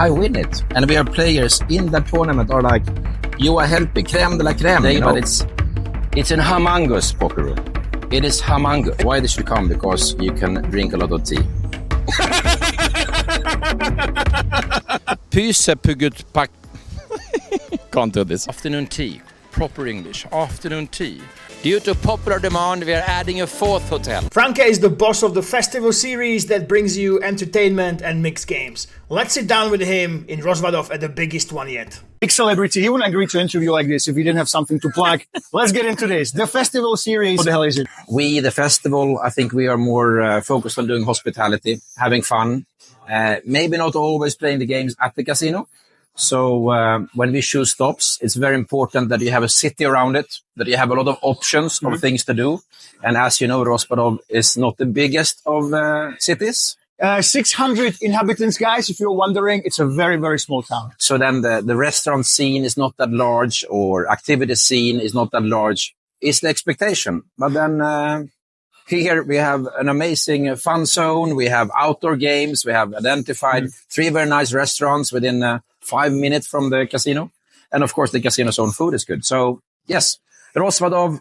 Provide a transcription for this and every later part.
I win it. And we are players in that tournament are like, you are helping, crème de la crème. Yeah, but it's an humongous poker room. It is humongous. Why they should come? Because you can drink a lot of tea. Pyse pugut pak. Can't do this. Afternoon tea. Proper English. Afternoon tea. Due to popular demand, we are adding a fourth hotel. Franke is the boss of the festival series that brings you entertainment and mixed games. Let's sit down with him in Rozvadov at the biggest one yet. Big celebrity. He wouldn't agree to an interview like this if he didn't have something to plug. Let's get into this. The festival series. What the hell is it? We, the festival, I think we are more focused on doing hospitality, having fun. Maybe not always playing the games at the casino. So when we choose stops, it's very important that you have a city around it, that you have a lot of options of things to do. And as you know, Rozvadov is not the biggest of cities. 600 inhabitants, guys. If you're wondering, it's a very, very small town. So then the restaurant scene is not that large, or activity scene is not that large. It's the expectation. But then here we have an amazing Funzone. We have outdoor games. We have identified 3 very nice restaurants within 5 minutes from the casino. And of course, the casino's own food is good. So yes, Rozvadov,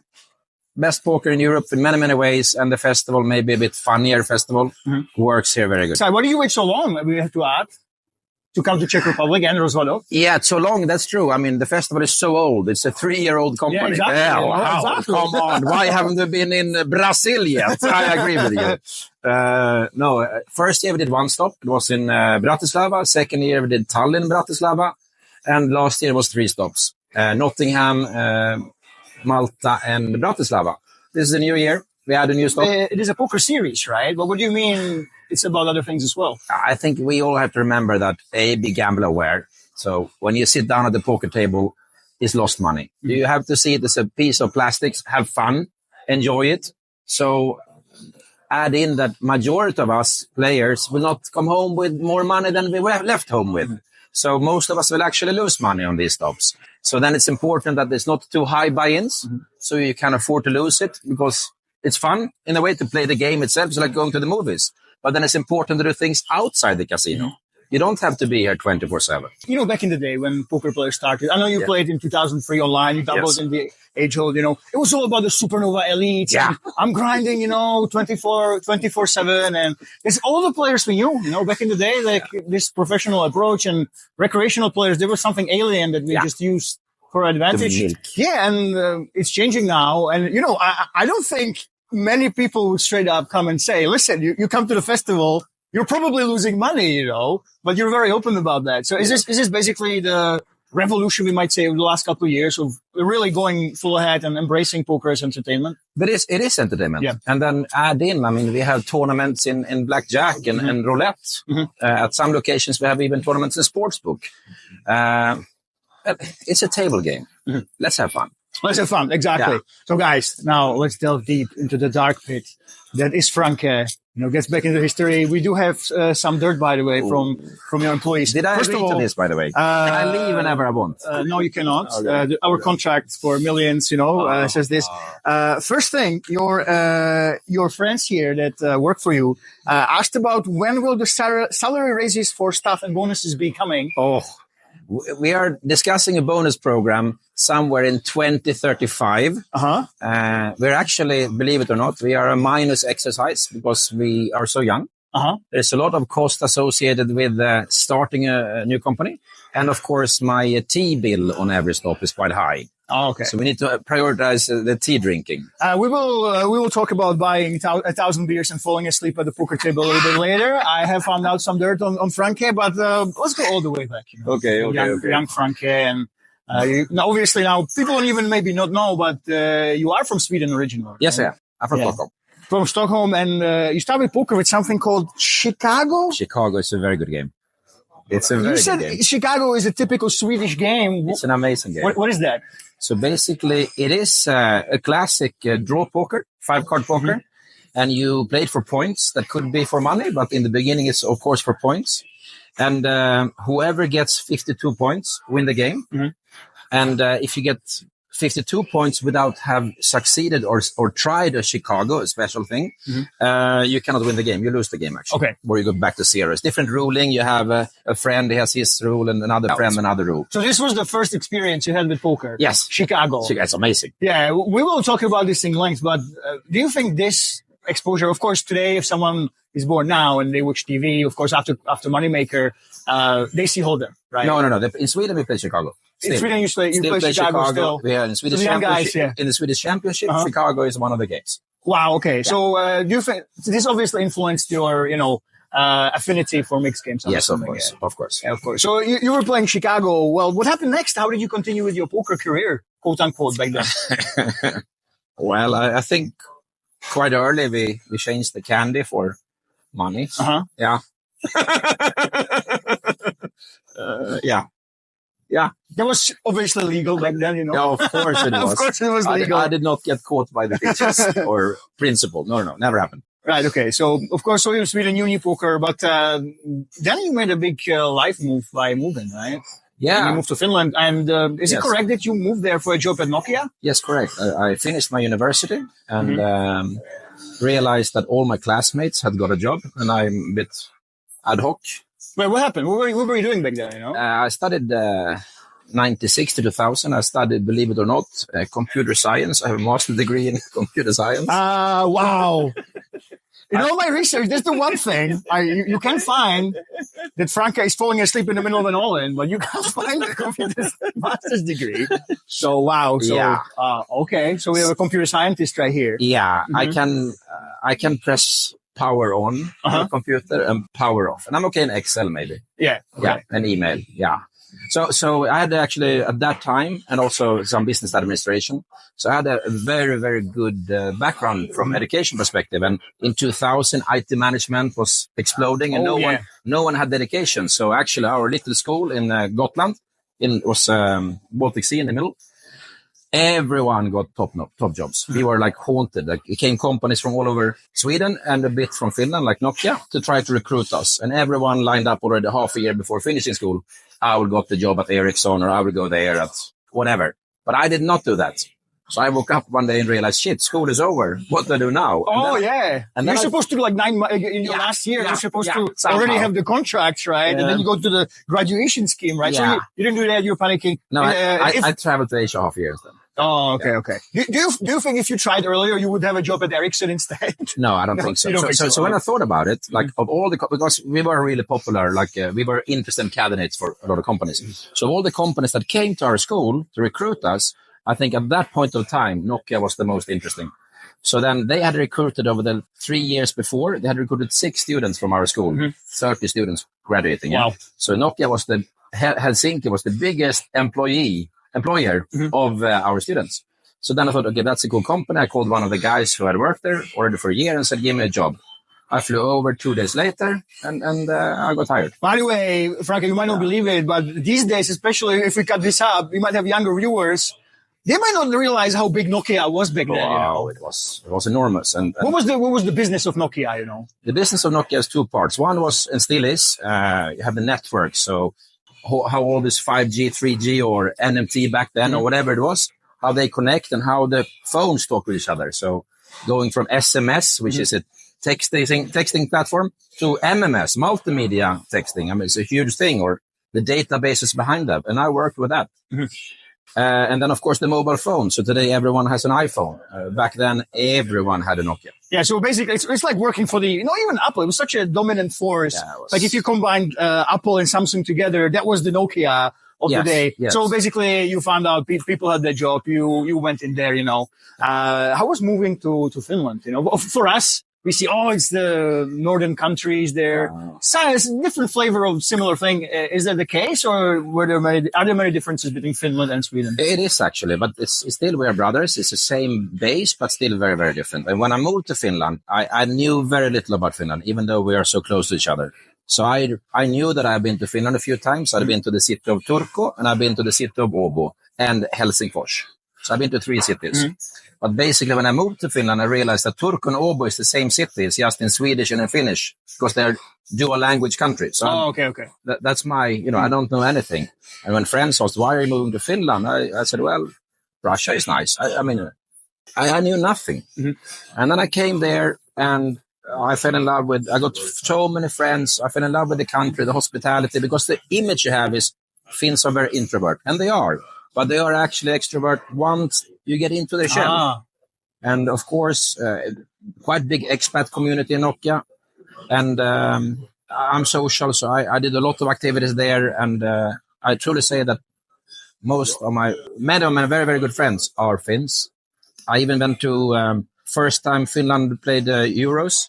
best poker in Europe in many, many ways. And the festival, maybe a bit funnier festival, works here very good. So why do you wait so long, we have to add, to come to Czech Republic and Rozvadov? Yeah, it's so long. That's true. I mean, the festival is so old. It's a 3-year-old company. Yeah, exactly. Yeah, wow. Exactly. Come on. Why haven't we been in Brazil yet? I agree with you. No, first year we did 1 stop. It was in Bratislava. Second year we did Tallinn, Bratislava. And last year was 3 stops. Nottingham, Malta, and Bratislava. This is a new year. We had a new stop. It is a poker series, right? But what do you mean it's about other things as well? I think we all have to remember that be gamble aware. So when you sit down at the poker table, it's lost money. You have to see it as a piece of plastics, have fun, enjoy it. So add in that majority of us players will not come home with more money than we left home with. So most of us will actually lose money on these stops. So then it's important that there's not too high buy-ins. So you can afford to lose it because it's fun in a way to play the game itself. It's like going to the movies. But then it's important to do things outside the casino. You don't have to be here 24/7. You know, back in the day when poker players started, I know you played in 2003 online, you doubled in the age old, you know, it was all about the supernova elites. Yeah. And I'm grinding, you know, 24/7. And it's all the players we knew, you know, back in the day, like this professional approach and recreational players, there was something alien that we just used for advantage. Yeah. And it's changing now. And, you know, I don't think many people would straight up come and say, listen, you come to the festival, you're probably losing money, you know, but you're very open about that. So is this basically the revolution, we might say, over the last couple of years of really going full ahead and embracing poker as entertainment? But it is entertainment. Yeah. And then add in, I mean, we have tournaments in blackjack and roulette. At some locations, we have even tournaments in sportsbook. It's a table game. Let's have fun. Let's have fun. Exactly. Yeah. So guys, now let's delve deep into the dark pit. That is Franke. You know, gets back into history. We do have some dirt, by the way, from your employees. Did I agree to this, by the way? Can I leave whenever I want? No, you cannot. Okay. Our contract for millions, you know, says this. First thing, your friends here that work for you asked about when will the salary raises for staff and bonuses be coming? We are discussing a bonus program somewhere in 2035. We're actually, believe it or not, we are a minus exercise because we are so young. There's a lot of cost associated with starting a new company. And of course, my tea bill on every stop is quite high. Okay. So we need to prioritize the tea drinking. We will talk about buying 1,000 beers and falling asleep at the poker table a little bit later. I have found out some dirt on Franke, but let's go all the way back. You know? Okay. Young Franke, and obviously now people don't even maybe not know, but you are from Sweden originally. Yes, I am. I'm from Stockholm. From Stockholm, and you started poker with something called Chicago. Chicago is a very good game. It's a very You said good game. Chicago is a typical Swedish game. It's an amazing game. What is that? So basically, it is a classic draw poker, 5-card poker, and you play it for points. That could be for money, but in the beginning, it's of course for points. And whoever gets 52 points win the game. And if you get 52 points without have succeeded or tried a Chicago, a special thing, you cannot win the game. You lose the game, actually. Okay. Or you go back to 0. It's different ruling. You have a friend, he has his rule, and another friend, another rule. So this was the first experience you had with poker? Yes. Chicago. It's amazing. Yeah, we will talk about this in length, but do you think this exposure, of course, today, if someone is born now and they watch TV, of course, after Moneymaker, they see Hold'em, right? No. In Sweden, we play Chicago. In Sweden, you play Chicago still. Yeah, in Swedish Championship. In the Swedish Championship, Chicago is one of the games. Wow. Okay. Yeah. So, do you think this obviously influenced your, affinity for mixed games? Yes, of course. Of course. Yeah, of course. So you were playing Chicago. Well, what happened next? How did you continue with your poker career, quote unquote, back then? Well, I think quite early we changed the candy for money. Yeah. Yeah. That was obviously legal back then, you know. Yeah, of course it was. Of course it was legal. I did not get caught by the teachers or principal. No, never happened. Right, okay. So, of course, so you Sweden, you knew poker, but then you made a big life move by moving, right? Yeah. And you moved to Finland. And is it correct that you moved there for a job at Nokia? Yes, correct. I finished my university and realized that all my classmates had got a job, and I'm a bit ad hoc. Wait, what happened? What were you doing back then, you know? I studied 96 to 2000. I studied, believe it or not, computer science. I have a master's degree in computer science. Wow. In all my research, that's the one thing you can find that Franke is falling asleep in the middle of an all-in, but you can't find a computer master's degree. So, wow. So, okay. So we have a computer scientist right here. Yeah, I can press power on the computer and power off. And I'm okay in Excel, maybe. Yeah. Okay. Yeah, and email. Yeah. So I had actually at that time, and also some business administration. So I had a very, very good background from education perspective. And in 2000, IT management was exploding, and no one had dedication. So actually, our little school in Gotland, was Baltic Sea in the middle. Everyone got top jobs. We were like haunted. Like it came companies from all over Sweden and a bit from Finland, like Nokia, to try to recruit us. And everyone lined up already half a year before finishing school. I will get the job at Ericsson, or I will go there at whatever. But I did not do that. So I woke up one day and realized, shit, school is over. What do I do now? And you're supposed to, like 9 months, in your last year, you're supposed to already have the contracts, right? And then you go to the graduation scheme, right? So you didn't do that, you're panicking. No, I traveled to Asia half years then. Oh, okay, okay. Do you think if you tried earlier, you would have a job at Ericsson instead? No, I don't think so. So when I thought about it, like of all the, because we were really popular, like we were interesting candidates for a lot of companies. So all the companies that came to our school to recruit us, I think at that point of time, Nokia was the most interesting. So then they had recruited over the 3 years before, they had recruited 6 students from our school, 30 students graduating. Wow. Yeah? So Nokia was Helsinki was the biggest employer of our students. So then I thought, okay, that's a cool company. I called one of the guys who had worked there already for a year and said, give me a job. I flew over 2 days later and I got hired. By the way, Franke, you might not believe it, but these days, especially if we cut this up, we might have younger viewers. They might not realize how big Nokia was back then. Wow, it was enormous. And what was the business of Nokia, you know? The business of Nokia has 2 parts. One was, and still is, you have the network. So how all this 5G, 3G or NMT back then or whatever it was, how they connect and how the phones talk with each other. So going from SMS, which is a texting platform, to MMS, multimedia texting. I mean, it's a huge thing, or the databases behind that. And I worked with that. And then, of course, the mobile phone. So today, everyone has an iPhone. Back then, everyone had a Nokia. Yeah, so basically, it's like working for even Apple. It was such a dominant force. Yeah, like if you combined Apple and Samsung together, that was the Nokia of the day. Yes. So basically, you found out people had their job. You went in there, you know. How was moving to Finland? You know, for us, we see, it's the northern countries there. So it's a different flavor of similar thing. Is that the case, or are there many differences between Finland and Sweden? It is actually, but it's still, we are brothers. It's the same base, but still very, very different. And when I moved to Finland, I knew very little about Finland, even though we are so close to each other. So I knew that I've been to Finland a few times. I've been to the city of Turku, and I've been to the city of Åbo and Helsingfors. So I've been to 3 cities. But basically, when I moved to Finland, I realized that Turku and Åbo is the same city. It's just in Swedish and in Finnish, because they're dual language countries. So okay. That's my, I don't know anything. And when friends asked, why are you moving to Finland? I said, well, Russia is nice. I mean, I knew nothing. And then I came there and I fell in love with, I got so many friends. I fell in love with the country, the hospitality, because the image you have is Finns are very introvert, and they are, but they are actually extrovert once you get into the shell. And of course, quite big expat community in Nokia. And I'm social, so I did a lot of activities there. And I truly say that many of my very, very good friends are Finns. I even went to first time Finland played Euros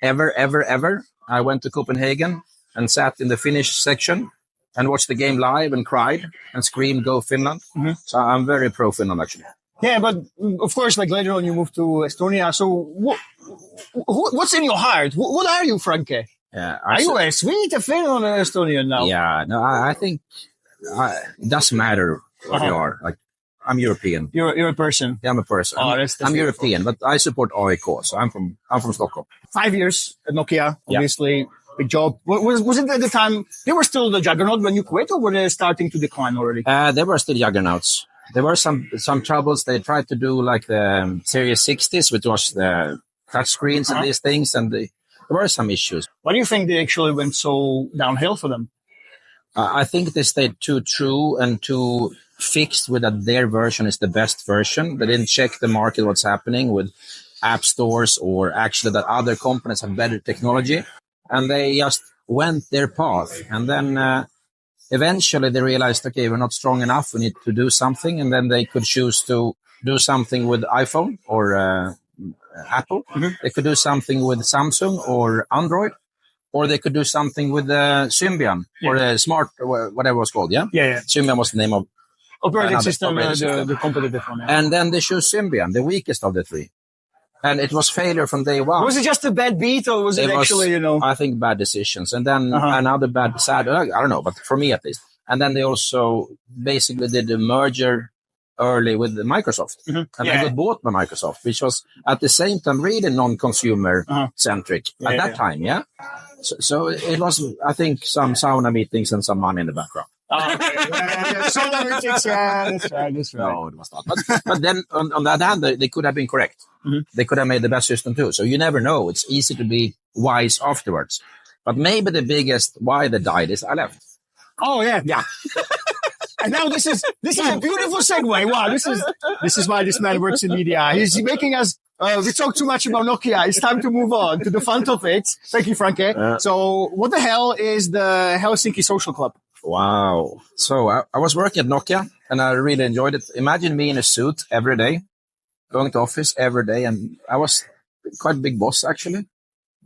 ever. I went to Copenhagen and sat in the Finnish section and watched the game live and cried and screamed, "Go Finland!" So I'm very pro Finland, actually. Yeah, but of course, like later on, you moved to Estonia. So what's in your heart? What are you, Franke? Yeah, are you a Swede, a Finn, or an Estonian now? Yeah, no, I think it doesn't matter what you are. Like, I'm European. You're a person. Yeah, I'm a person. I'm European, but I support AIK, so I'm from Stockholm. 5 years at Nokia, obviously, big job. Was it at the time they were still the juggernaut when you quit, or were they starting to decline already? They were still juggernauts. There were some troubles. They tried to do like the Series 60s, which was the touch screens and these things, and there were some issues. Why do you think they actually went so downhill for them? I think they stayed too true and too fixed with that their version is the best version. They didn't check the market, what's happening with app stores, or actually that other companies have better technology. And they just went their path. And then eventually they realized, okay, we're not strong enough. We need to do something. And then they could choose to do something with iPhone or Apple. They could do something with Samsung or Android. Or they could do something with Symbian or the Smart, or whatever it was called, yeah? Yeah. Symbian was the name of operating system, the competitive one. Yeah. And then they chose Symbian, the weakest of the three. And it was failure from day one. Was it just a bad beat, or was it actually, I think bad decisions. And then another sad, I don't know, but for me at least. And then they also basically did a merger early with Microsoft. And they got bought by Microsoft, which was at the same time really non-consumer centric at that time, yeah? So it was, I think, some sauna meetings and some money in the background. Sauna meetings, that's right. No, it was not. But then on the other hand, they could have been correct. They could have made the best system too. So you never know. It's easy to be wise afterwards. But maybe the biggest why they died is I left. Oh, yeah. And now this is a beautiful segue. Wow, this is why this man works in media. He's making us. We talk too much about Nokia. It's time to move on to the fun topics. Thank you, Franke. So, what the hell is the Helsinki Social Club? Wow. So I was working at Nokia, and I really enjoyed it. Imagine me in a suit every day, going to office every day, and I was quite a big boss actually.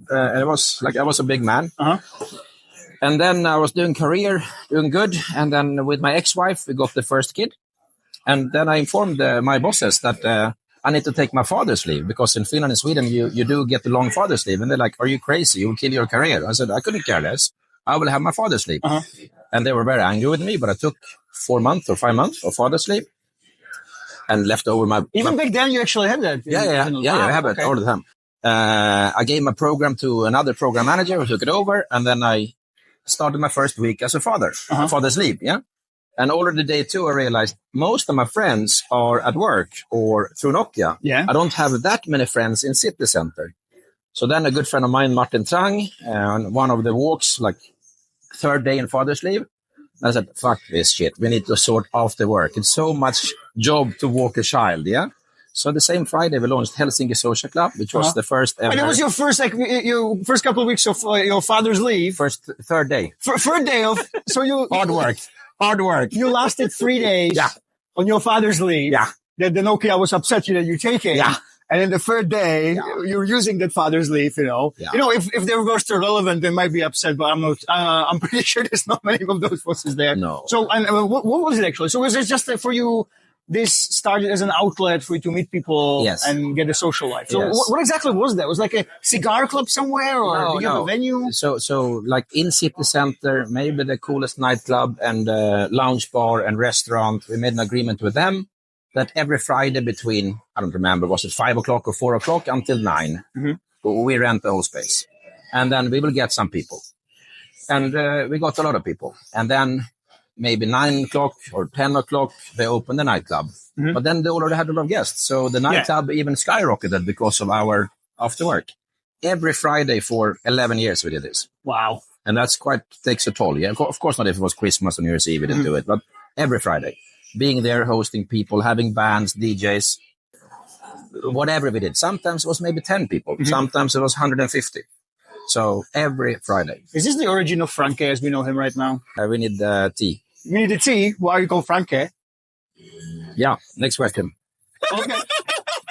And it was like I was a big man. And then I was doing good. And then with my ex-wife, we got the first kid. And then I informed my bosses that I need to take my father's leave, because in Finland and Sweden, you do get the long father's leave. And they're like, are you crazy? You will kill your career. I said, I couldn't care less. I will have my father's leave. And they were very angry with me, but I took 4 months or 5 months of father's leave and left over my... Even back then, you actually had that? Yeah, I have it all the time. I gave my program to another program manager who took it over, and then I started my first week as a father's leave, yeah? And already day 2, I realized most of my friends are at work or through Nokia. Yeah. I don't have that many friends in city center. So then a good friend of mine, Martin Trang, on one of the walks, like 3rd day in father's leave, I said, fuck this shit. We need to sort after work. It's so much job to walk a child, yeah? So the same Friday, we launched Helsinki Social Club, which was the first ever. And it was your first couple of weeks of your father's leave. Third day. Third day of, so you. Hard work. You lasted 3 days on your father's leave. Yeah. The Nokia was upset that you take it. Yeah. And then the 3rd day, you're using that father's leave, you know. Yeah. You know, if they were still relevant, they might be upset, but I'm pretty sure there's not many of those bosses there. No. So, and what was it actually? So was it just for you, this started as an outlet for you to meet people and get a social life? So what exactly was that? Was it like a cigar club somewhere, or did you have a venue? So like in city center, maybe the coolest nightclub and lounge bar and restaurant, we made an agreement with them that every Friday between, I don't remember, was it 5 o'clock or 4 o'clock until 9, we rent the whole space. And then we will get some people. And we got a lot of people. And then maybe 9 o'clock or 10 o'clock, they open the nightclub. But then they already had a lot of guests. So the nightclub even skyrocketed because of our after work. Every Friday for 11 years we did this. Wow. And that's takes a toll. Yeah, of course not if it was Christmas or New Year's Eve, we didn't do it. But every Friday, being there, hosting people, having bands, DJs, whatever we did. Sometimes it was maybe 10 people. Sometimes it was 150. So every Friday. Is this the origin of Franke as we know him right now? We need tea. You need a tea? Why are you called Franke? Yeah, next question. Okay.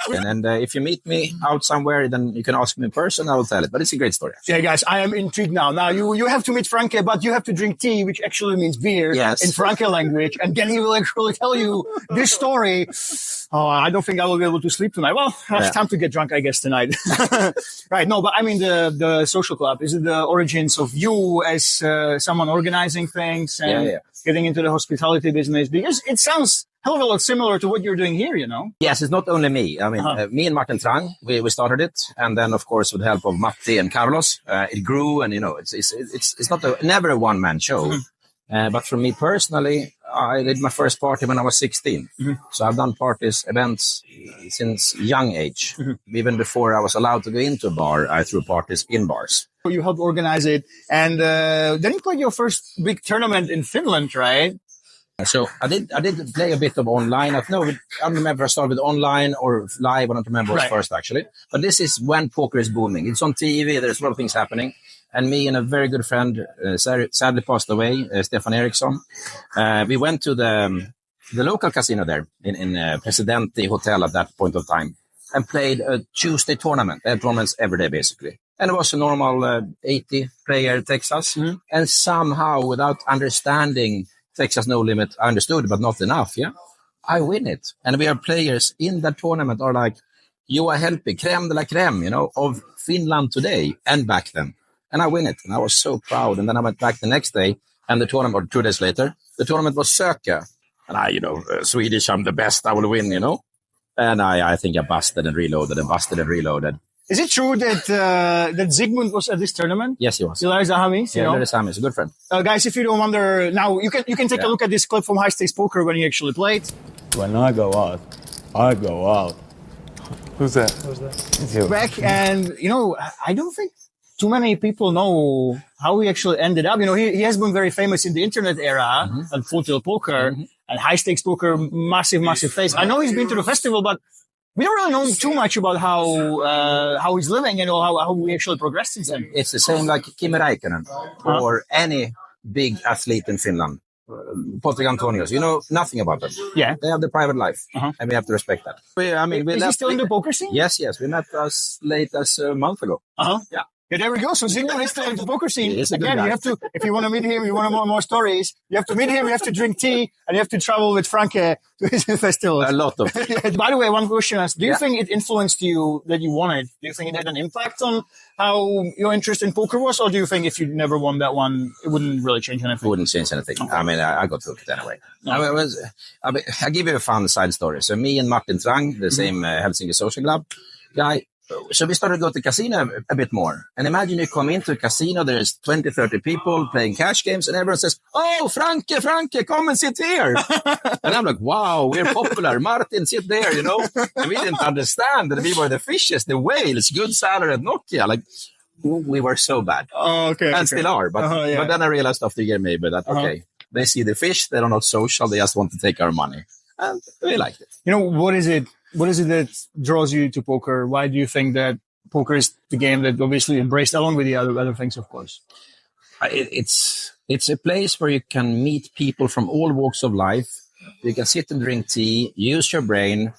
And if you meet me out somewhere, then you can ask me in person. I will tell it. But it's a great story. Yeah, guys, I am intrigued now. Now, you have to meet Franke, but you have to drink tea, which actually means beer in Franke language. And then he will actually tell you this story. Oh, I don't think I will be able to sleep tonight. Well, it's time to get drunk, I guess, tonight. Right. No, but I mean, the social club, is it the origins of you as someone organizing things and getting into the hospitality business? Because it sounds hell of a lot similar to what you're doing here, you know? Yes, it's not only me. I mean, me and Martin Trang, we started it. And then, of course, with the help of Matti and Carlos, it grew. And, you know, it's not never a one-man show. But for me personally, I did my first party when I was 16. So I've done events since young age. Even before I was allowed to go into a bar, I threw parties in bars. You helped organize it. And then you played your first big tournament in Finland, right? So I did play a bit of online. I don't remember if I started with online or live. I don't remember what was first, actually. But this is when poker is booming. It's on TV. There's a lot of things happening. And me and a very good friend, sadly passed away, Stefan Eriksson. We went to the local casino there in Presidente Hotel at that point of time and played a Tuesday tournament. They had tournaments every day, basically. And it was a normal 80-player Texas. And somehow, without understanding Texas No Limit, I understood, but not enough, I win it. And we are players in that tournament are like, you are helping, crème de la crème, you know, of Finland today and back then. And I win it. And I was so proud. And then I went back the next day and the tournament, or 2 days later, the tournament was Söka. And I, Swedish, I'm the best, I will win, And I think I busted and reloaded and busted and reloaded. Is it true that that Ziigmund was at this tournament? Yes, he was. Larry Zahamis, Larry Zahamis, a good friend. Guys, if you don't wonder, now you can take a look at this clip from High Stakes Poker when he actually played. When I go out, I go out. Who's that? It's you. Back, and I don't think too many people know how he actually ended up. He has been very famous in the internet era and Full Tilt Poker and High Stakes Poker, massive face. I know he's been to the festival, but we don't really know too much about how he's living and how he actually progressed since then. It's the same like Kimi Räikkönen or any big athlete in Finland. Patrik Antonius, nothing about them. Yeah. They have the private life, and we have to respect that. Is he still in the poker scene? Yes. We met as late as a month ago. Yeah. Yeah, there we go. So Ziigmund is still in the poker scene. Again, you have to, if you want to meet him, you want more stories, you have to meet him, you have to drink tea, and you have to travel with Franke to his festival. A lot of. By the way, one question is, do you think it influenced you that you won it? Do you think it had an impact on how your interest in poker was? Or do you think if you never won that one, it wouldn't really change anything? It wouldn't change anything. Okay. I mean, I got hooked anyway. No. I'll give you a fun side story. So me and Martin Trang, the same Helsinki social club guy, so we started to go to casino a bit more. And imagine you come into a casino, there's 20, 30 people playing cash games, and everyone says, "Oh, Franke, come and sit here." And I'm like, wow, we're popular. Martin, sit there, And we didn't understand that we were the fishes, the whales, good salary at Nokia. Like, we were so bad. Oh, okay. And still are. But then I realized after a year maybe that, they see the fish, they're not social, they just want to take our money. And we liked it. What is it that draws you to poker? Why do you think that poker is the game that obviously embraced along with the other things, of course? It's a place where you can meet people from all walks of life. You can sit and drink tea, use your brain,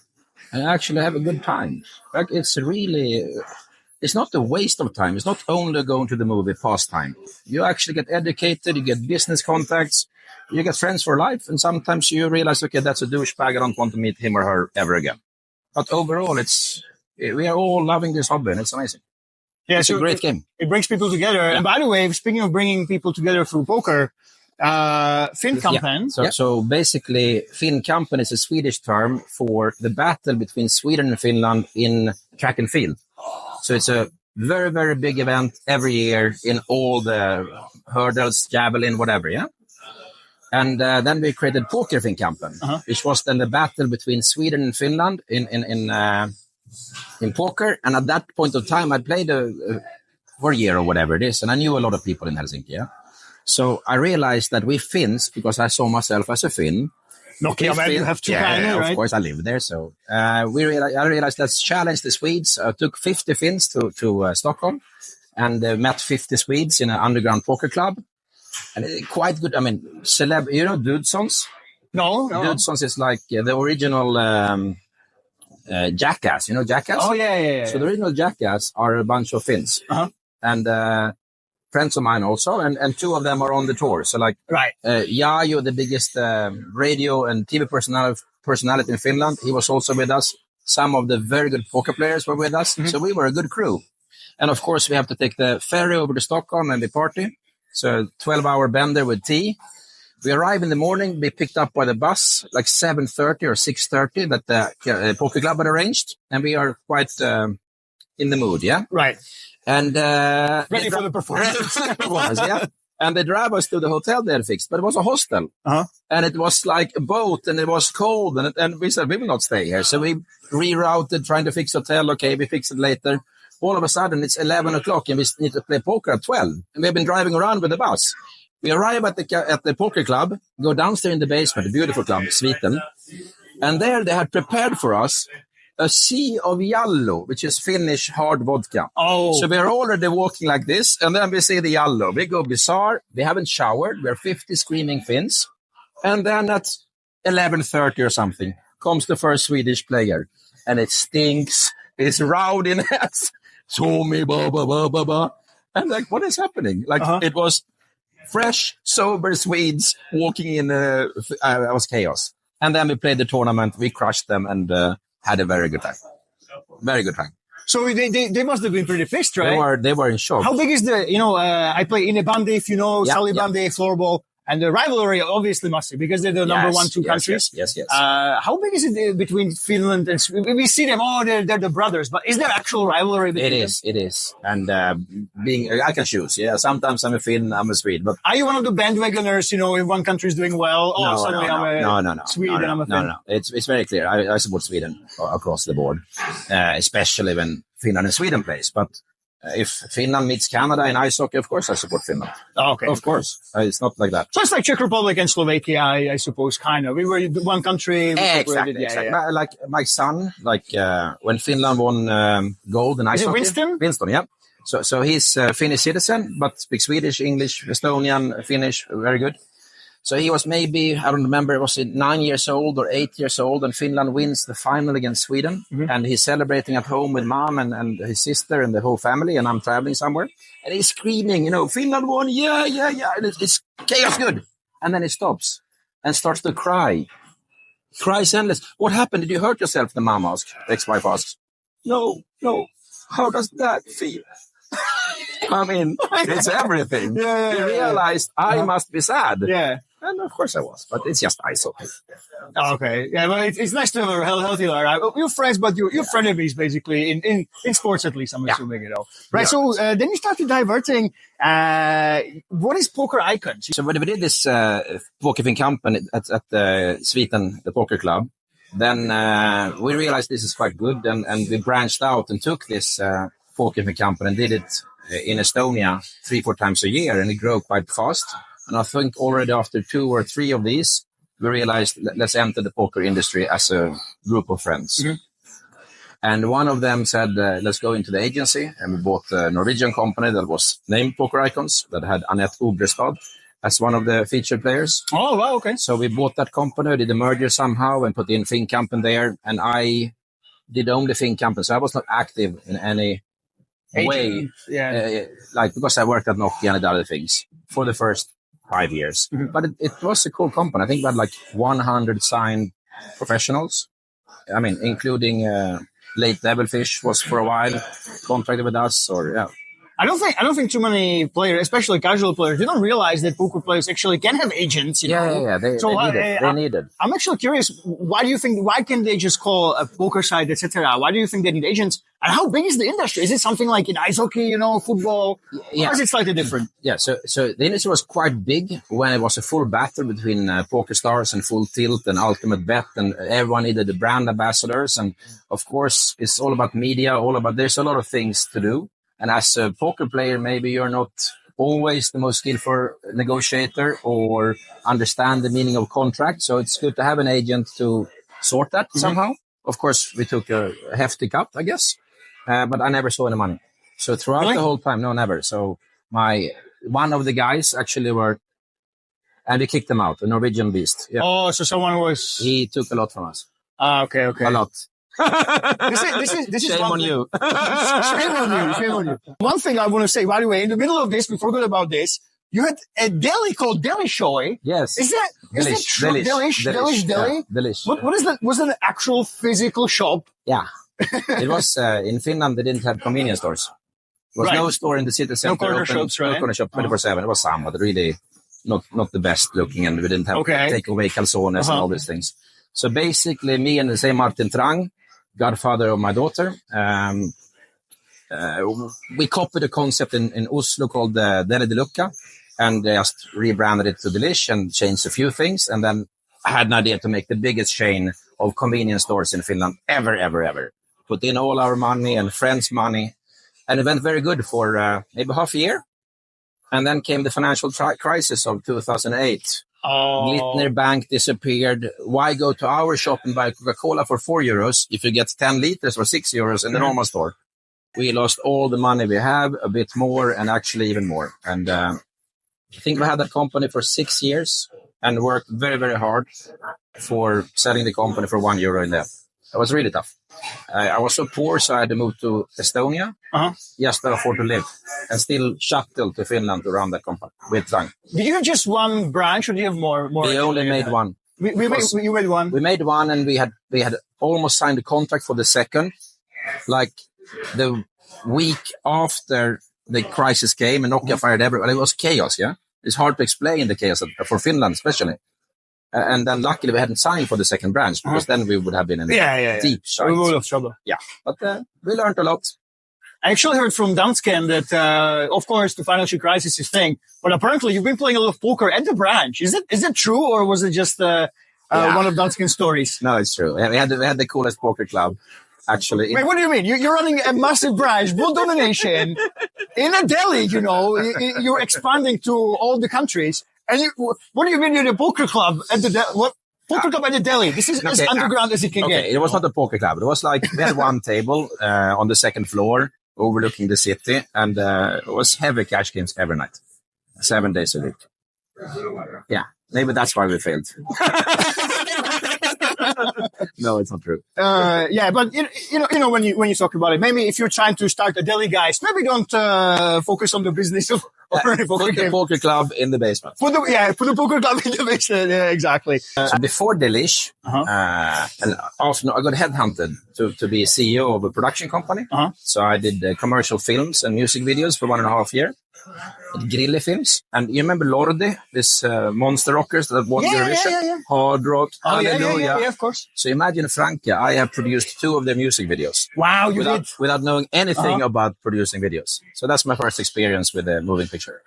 and actually have a good time. Like it's not a waste of time. It's not only going to the movie pastime. You actually get educated, you get business contacts, you get friends for life, and sometimes you realize, okay, that's a douchebag. I don't want to meet him or her ever again. But overall, we are all loving this hobby, and it's amazing. Yeah, it's a great game. It brings people together. Yeah. And by the way, speaking of bringing people together through poker, Finnkampen. Yeah. So basically, Finnkampen is a Swedish term for the battle between Sweden and Finland in track and field. So it's a very, very big event every year in all the hurdles, javelin, whatever, And then we created Poker Finnkampen, which was then the battle between Sweden and Finland in poker. And at that point of time, I played for a year or whatever it is, and I knew a lot of people in Helsinki. Yeah? So I realized that we Finns, because I saw myself as a Finn. Nokia, man, you have to kind of, right? Of course, I lived there. So I realized let's challenge the Swedes. I took 50 Finns to Stockholm and met 50 Swedes in an underground poker club. And quite good. I mean, you know Dudesons? No. Dudesons is like the original Jackass. You know Jackass? Oh, yeah. So the original Jackass are a bunch of Finns. And friends of mine also. And two of them are on the tour. So like Jajo, the biggest radio and TV personality in Finland, he was also with us. Some of the very good poker players were with us. So we were a good crew. And of course, we have to take the ferry over to Stockholm and we party. So 12-hour bender with tea. We arrive in the morning, be picked up by the bus, like 7:30 or 6:30 that the poker club had arranged. And we are quite in the mood, yeah? Right. And ready for the performance. Yeah. And they drive us to the hotel they had fixed, but it was a hostel. And it was like a boat and it was cold. And we said, we will not stay here. So we rerouted, trying to fix hotel. Okay, we fix it later. All of a sudden, it's 11 o'clock and we need to play poker at 12. And we've been driving around with the bus. We arrive at the poker club, go downstairs in the basement, a beautiful club, Sweden. And there they had prepared for us a sea of Jallo, which is Finnish hard vodka. Oh. So we're already walking like this, and then we see the Jallo. We go bizarre. We haven't showered. We're 50 screaming Finns. And then at 11:30 or something comes the first Swedish player. And it stinks. It's rowdiness. Tommy, ba, ba, ba, ba, ba. And like, what is happening? Like, it was fresh, sober Swedes walking in, it was chaos. And then we played the tournament. We crushed them and had a very good time. Very good time. So they must have been pretty pissed, right? They were in shock. How big is I play in a bandy, if you know, Sally bandy, floorball. And the rivalry obviously massive because they're the number 1, 2 countries. Yes. How big is it between Finland and Sweden? We see them, they're the brothers, but is there actual rivalry between them? It is. And I can choose. Yeah, sometimes I'm a Finn, I'm a Swede. But are you one of the bandwagoners, if one country is doing well, suddenly I'm a Swede and I'm a Finn? No. It's very clear. I support Sweden across the board, especially when Finland and Sweden plays. But if Finland meets Canada in ice hockey, of course I support Finland. Okay. Of course. It's not like that. So it's like Czech Republic and Slovakia, I suppose, kind of. We were one country. Exactly. Yeah. Like my son, when Finland won gold in ice hockey. Winston? Winston, yeah. So he's a Finnish citizen, but speaks Swedish, English, Estonian, Finnish, very good. So he was maybe, I don't remember, was it 9 years old or 8 years old, and Finland wins the final against Sweden. And he's celebrating at home with mom and his sister and the whole family, and I'm traveling somewhere. And he's screaming, Finland won, yeah. And it's chaos good. And then he stops and starts to cry. Cries endless. What happened? Did you hurt yourself? The mom asks, ex-wife asks. No. How does that feel? I mean, it's everything. He realized I must be sad. Yeah. And of course I was, but it's just ice hockey. Okay. Yeah, well, it's nice to have a healthy life. You're friends, but you're frenemies, basically, in sports at least, I'm assuming, Right, yeah. So then you started diverting. What is Poker Icons? So when we did this Poker Finnkampen at the Sweden, the poker club, then we realized this is quite good, and we branched out and took this Poker Finnkampen and did it in Estonia 3-4 times a year, and it grew quite fast. And I think already after 2 or 3 of these, we realized let's enter the poker industry as a group of friends. And one of them said, let's go into the agency. And we bought a Norwegian company that was named Poker Icons, that had Annette Obrestad as one of the featured players. Oh, wow, okay. So we bought that company, did a merger somehow, and put in Finnkampen there. And I did only Finnkampen, so I was not active in any way. Because I worked at Nokia and did other things for the first 5 years. But it was a cool company. I think we had like 100 signed professionals. I mean, including Late Devilfish was for a while contracted with us. I don't think too many players, especially casual players, they don't realize that poker players actually can have agents. You know? Yeah. They need it. I'm actually curious. Why can't they just call a poker site, etc.? Why do you think they need agents? And how big is the industry? Is it something like in ice hockey, football? Yeah. Or is it slightly different? Yeah. So the industry was quite big when it was a full battle between Poker Stars and Full Tilt and Ultimate Bet, and everyone needed the brand ambassadors. And of course, it's all about media, there's a lot of things to do. And as a poker player, maybe you're not always the most skillful negotiator or understand the meaning of contract. So it's good to have an agent to sort that somehow. Of course, we took a hefty cut, I guess, but I never saw any money. So throughout the whole time, no, never. So one of the guys actually and we kicked them out, a Norwegian beast. Yeah. Oh, so He took a lot from us. Okay. A lot. This is Shame on you. Shame on you. One thing I want to say, by the way, in the middle of this, we forgot about this. You had a deli called Deli Shoy. Yes. Is that true? Delish Deli? Delish. What is that? Was it an actual physical shop? Yeah. It was, in Finland, they didn't have convenience stores. There was no store in the city center. No corner shops, right? No corner shop 24/7. It was some, but really not the best looking, and we didn't have takeaway calzones and all these things. So basically, me and the same Martin Trang, godfather of my daughter, we copied a concept in Oslo called Deli de Lucca, and just rebranded it to Delish and changed a few things. And then I had an idea to make the biggest chain of convenience stores in Finland ever. Put in all our money and friends' money, and it went very good for maybe half a year. And then came the financial crisis of 2008. Glitner Bank disappeared. Why go to our shop and buy Coca-Cola for €4 if you get 10 liters for €6 in the normal store? We lost all the money we have, a bit more, and actually even more. And I think we had that company for 6 years and worked very, very hard for selling the company for €1 in there. It was really tough. I was so poor, so I had to move to Estonia just to afford to live, and still shuttle to Finland to run that company with Frank. Did you have just one branch, or do you have more? We only made one. You made one? We made one, and we had almost signed a contract for the second. Like the week after the crisis came and Nokia fired everyone, it was chaos, yeah? It's hard to explain the chaos for Finland, especially. And then luckily we hadn't signed for the second branch, because then we would have been in deep shite. We would have trouble. Yeah, but we learned a lot. I actually heard from Dansken that, of course, the financial crisis is thing, but apparently you've been playing a lot of poker at the branch. Is it true, or was it just one of Dansken's stories? No, it's true. We had the coolest poker club, actually. Wait, what do you mean? You're running a massive branch, world domination, in a deli, you're expanding to all the countries. And what do you mean you're the poker club at the poker club at the deli? This is as underground as it can get. It was not a poker club. It was like we had one table on the second floor overlooking the city, and it was heavy cash games every night, 7 days a week. Yeah, maybe that's why we failed. No, it's not true. Yeah, but when you talk about it, maybe if you're trying to start a deli, guys, maybe don't focus on the business of put the poker club in the basement. Put the poker club in the basement. Yeah, exactly. So before Delish, and after I got headhunted to be CEO of a production company. So I did commercial films and music videos for 1.5 years. Grille films. And you remember Lordi, this monster rockers that won Eurovision? Yeah. Hard rock. Yeah, of course. So imagine Franke, I have produced 2 of their music videos. Wow, without knowing anything about producing videos. So that's my first experience with a moving picture.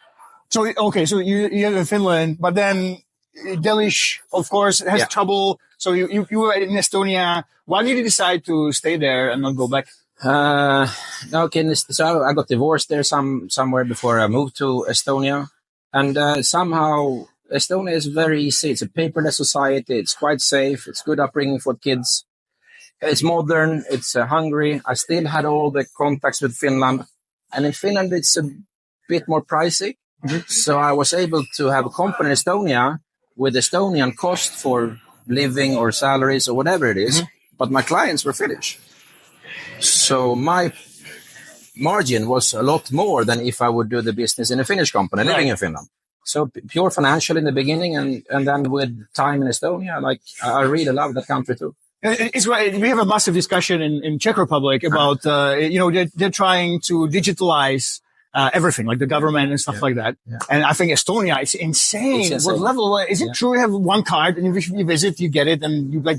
So, so you're in Finland, but then Delish, of course, has trouble. So you were in Estonia. Why did you decide to stay there and not go back? So I got divorced there somewhere before I moved to Estonia. And somehow Estonia is very easy. It's a paperless society. It's quite safe. It's good upbringing for kids. It's modern. It's hungry. I still had all the contacts with Finland. And in Finland, it's a bit more pricey. So I was able to have a company in Estonia with Estonian cost for living or salaries or whatever it is. But my clients were Finnish. So my margin was a lot more than if I would do the business in a Finnish company living in Finland. So pure financial in the beginning, and then with time in Estonia, I really love that country too. It's right. We have a massive discussion in Czech Republic about, they're trying to digitalize everything, like the government and stuff like that. Yeah. And I think Estonia, it's insane. It's insane. What level? Is it true you have one card and if you visit, you get it and you like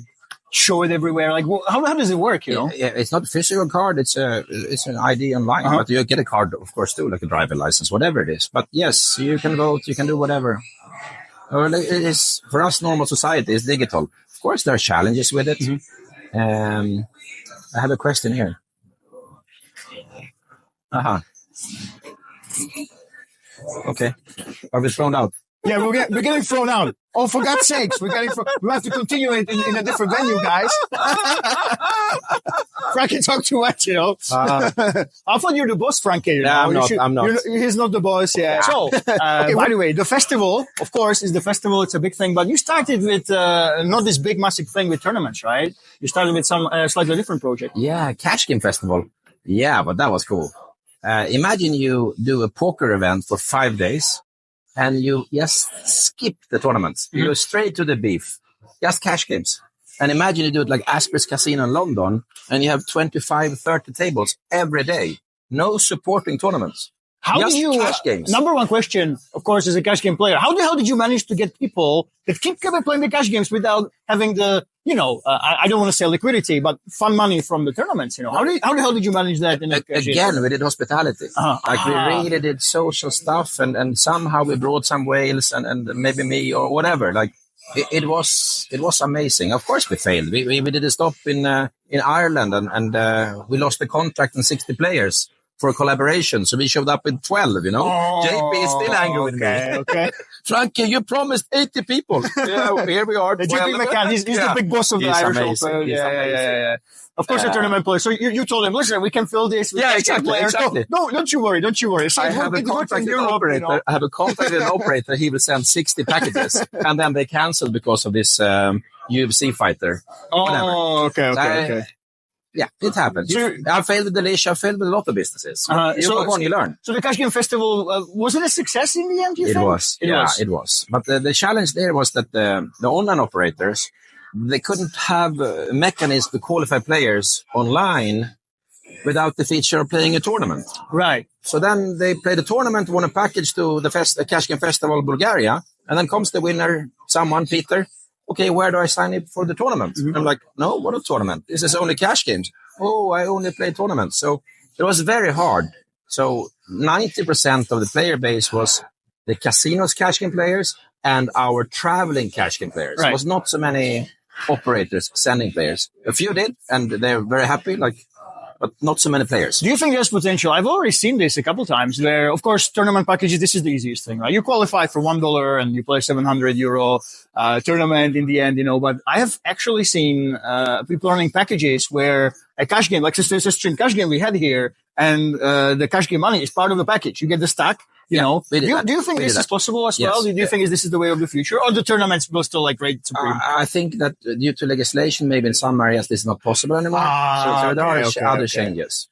show it everywhere? Like, how does it work? You know? Yeah, it's not a physical card. It's an ID online, but you get a card, of course, too, like a driver license, whatever it is. But yes, you can vote, you can do whatever. Or it is, for us, normal society is digital. Of course, there are challenges with it. I have a question here. Okay. Are we thrown out? Yeah, we're getting thrown out. Oh, for God's sakes, we have to continue it in a different venue, guys. Franke talk too much, you know. I thought you're the boss, Franke. I'm not. He's not the boss, yeah. So, okay, by the way, the festival, of course, is the festival. It's a big thing, but you started with not this big, massive thing with tournaments, right? You started with some slightly different project. Yeah, Cashgame Festival. Yeah, but that was cool. Imagine you do a poker event for 5 days. And you just skip the tournaments. You go straight to the beef. Just cash games. And imagine you do it like Asper's Casino in London, and you have 25, 30 tables every day. No supporting tournaments. How just did you, cash games. Number one question, of course, as a cash game player, how the hell did you manage to get people that keep playing the cash games without having the, I don't want to say liquidity, but fun money from the tournaments, How the hell did you manage that? Again, we did hospitality. We really did social stuff, and somehow we brought some whales and maybe me or whatever. Like, it was amazing. Of course we failed. We did a stop in Ireland and we lost the contract and 60 players for a collaboration. So we showed up with 12, JP is still angry with me. Okay. Franke, you promised 80 people. Yeah, here we are. JP McCann, he's the big boss of the Irish Open. Yeah. Of course, the tournament player. So you told him, listen, we can fill this. Exactly. No, don't you worry. So I have a contact with an operator. I have a contact with an operator. He will send 60 packages. And then they canceled because of this UFC fighter. Okay. Yeah, it happens. So, I failed with Deli. I failed with a lot of businesses. You learn. So the Cashgame Festival, was it a success in the end, you think? It was. But the challenge there was that the online operators, they couldn't have a mechanism to qualify players online without the feature of playing a tournament. Right. So then they played a tournament, won a package to the Cashgame Festival Bulgaria, and then comes the winner, Peter. Okay, where do I sign up for the tournament? I'm like, no, what a tournament? This is only cash games. Oh, I only play tournaments. So it was very hard. So 90% of the player base was the casinos cash game players and our traveling cash game players. There was not so many operators sending players. A few did, and they're very happy, but not so many players. Do you think there's potential? I've already seen this a couple of times where, of course, tournament packages, this is the easiest thing, right? You qualify for $1 and you play €700 tournament in the end, but I have actually seen people running packages where a cash game, like this stream cash game we had here, and the cash game money is part of the package. You get the stack. Do you think this is possible as well? Do you think this is the way of the future, or the tournaments will still rate supreme? I think that due to legislation, maybe in some areas this is not possible anymore. So there are other changes.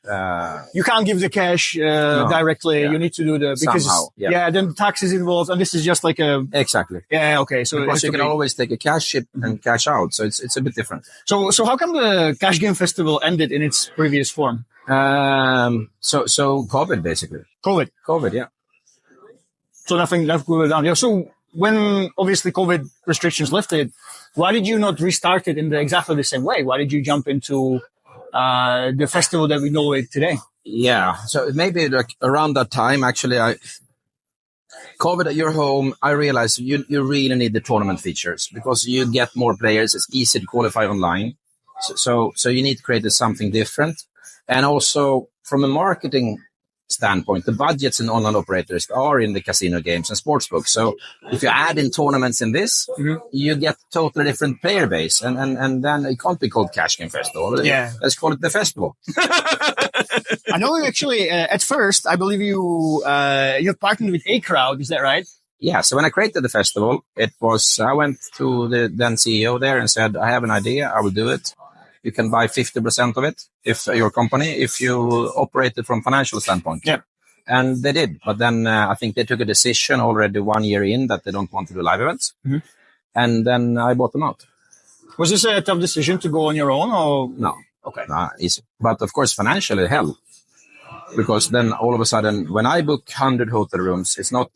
You can't give the cash directly. You need to do because somehow, then the tax is involved, and this is just like a exactly. Yeah, okay. So because you can always take a cash ship and cash out, so it's a bit different. So how come the Cashgame Festival ended in its previous form? So COVID basically. COVID, yeah. So nothing going down. Yeah. So when obviously COVID restrictions lifted, why did you not restart it in exactly the same way? Why did you jump into the festival that we know it today? Yeah. So maybe around that time, actually, COVID at your home, I realized you really need the tournament features because you get more players. It's easy to qualify online. So you need to create something different. And also from a marketing standpoint, the budgets in online operators are in the casino games and sportsbooks. So if you add in tournaments in this, you get totally different player base. And then it can't be called Cashgame Festival. Yeah. Let's call it the festival. I know actually, at first, I believe you've partnered with A Crowd. Is that right? Yeah. So when I created the festival, I went to the then CEO there and said, I have an idea. I will do it. You can buy 50% of it if you operate it from financial standpoint. Yeah. And they did. But then I think they took a decision already 1 year in that they don't want to do live events. And then I bought them out. Was this a tough decision to go on your own or? No. Okay. Easy. But of course, financially, hell. Because then all of a sudden, when I book 100 hotel rooms, it's not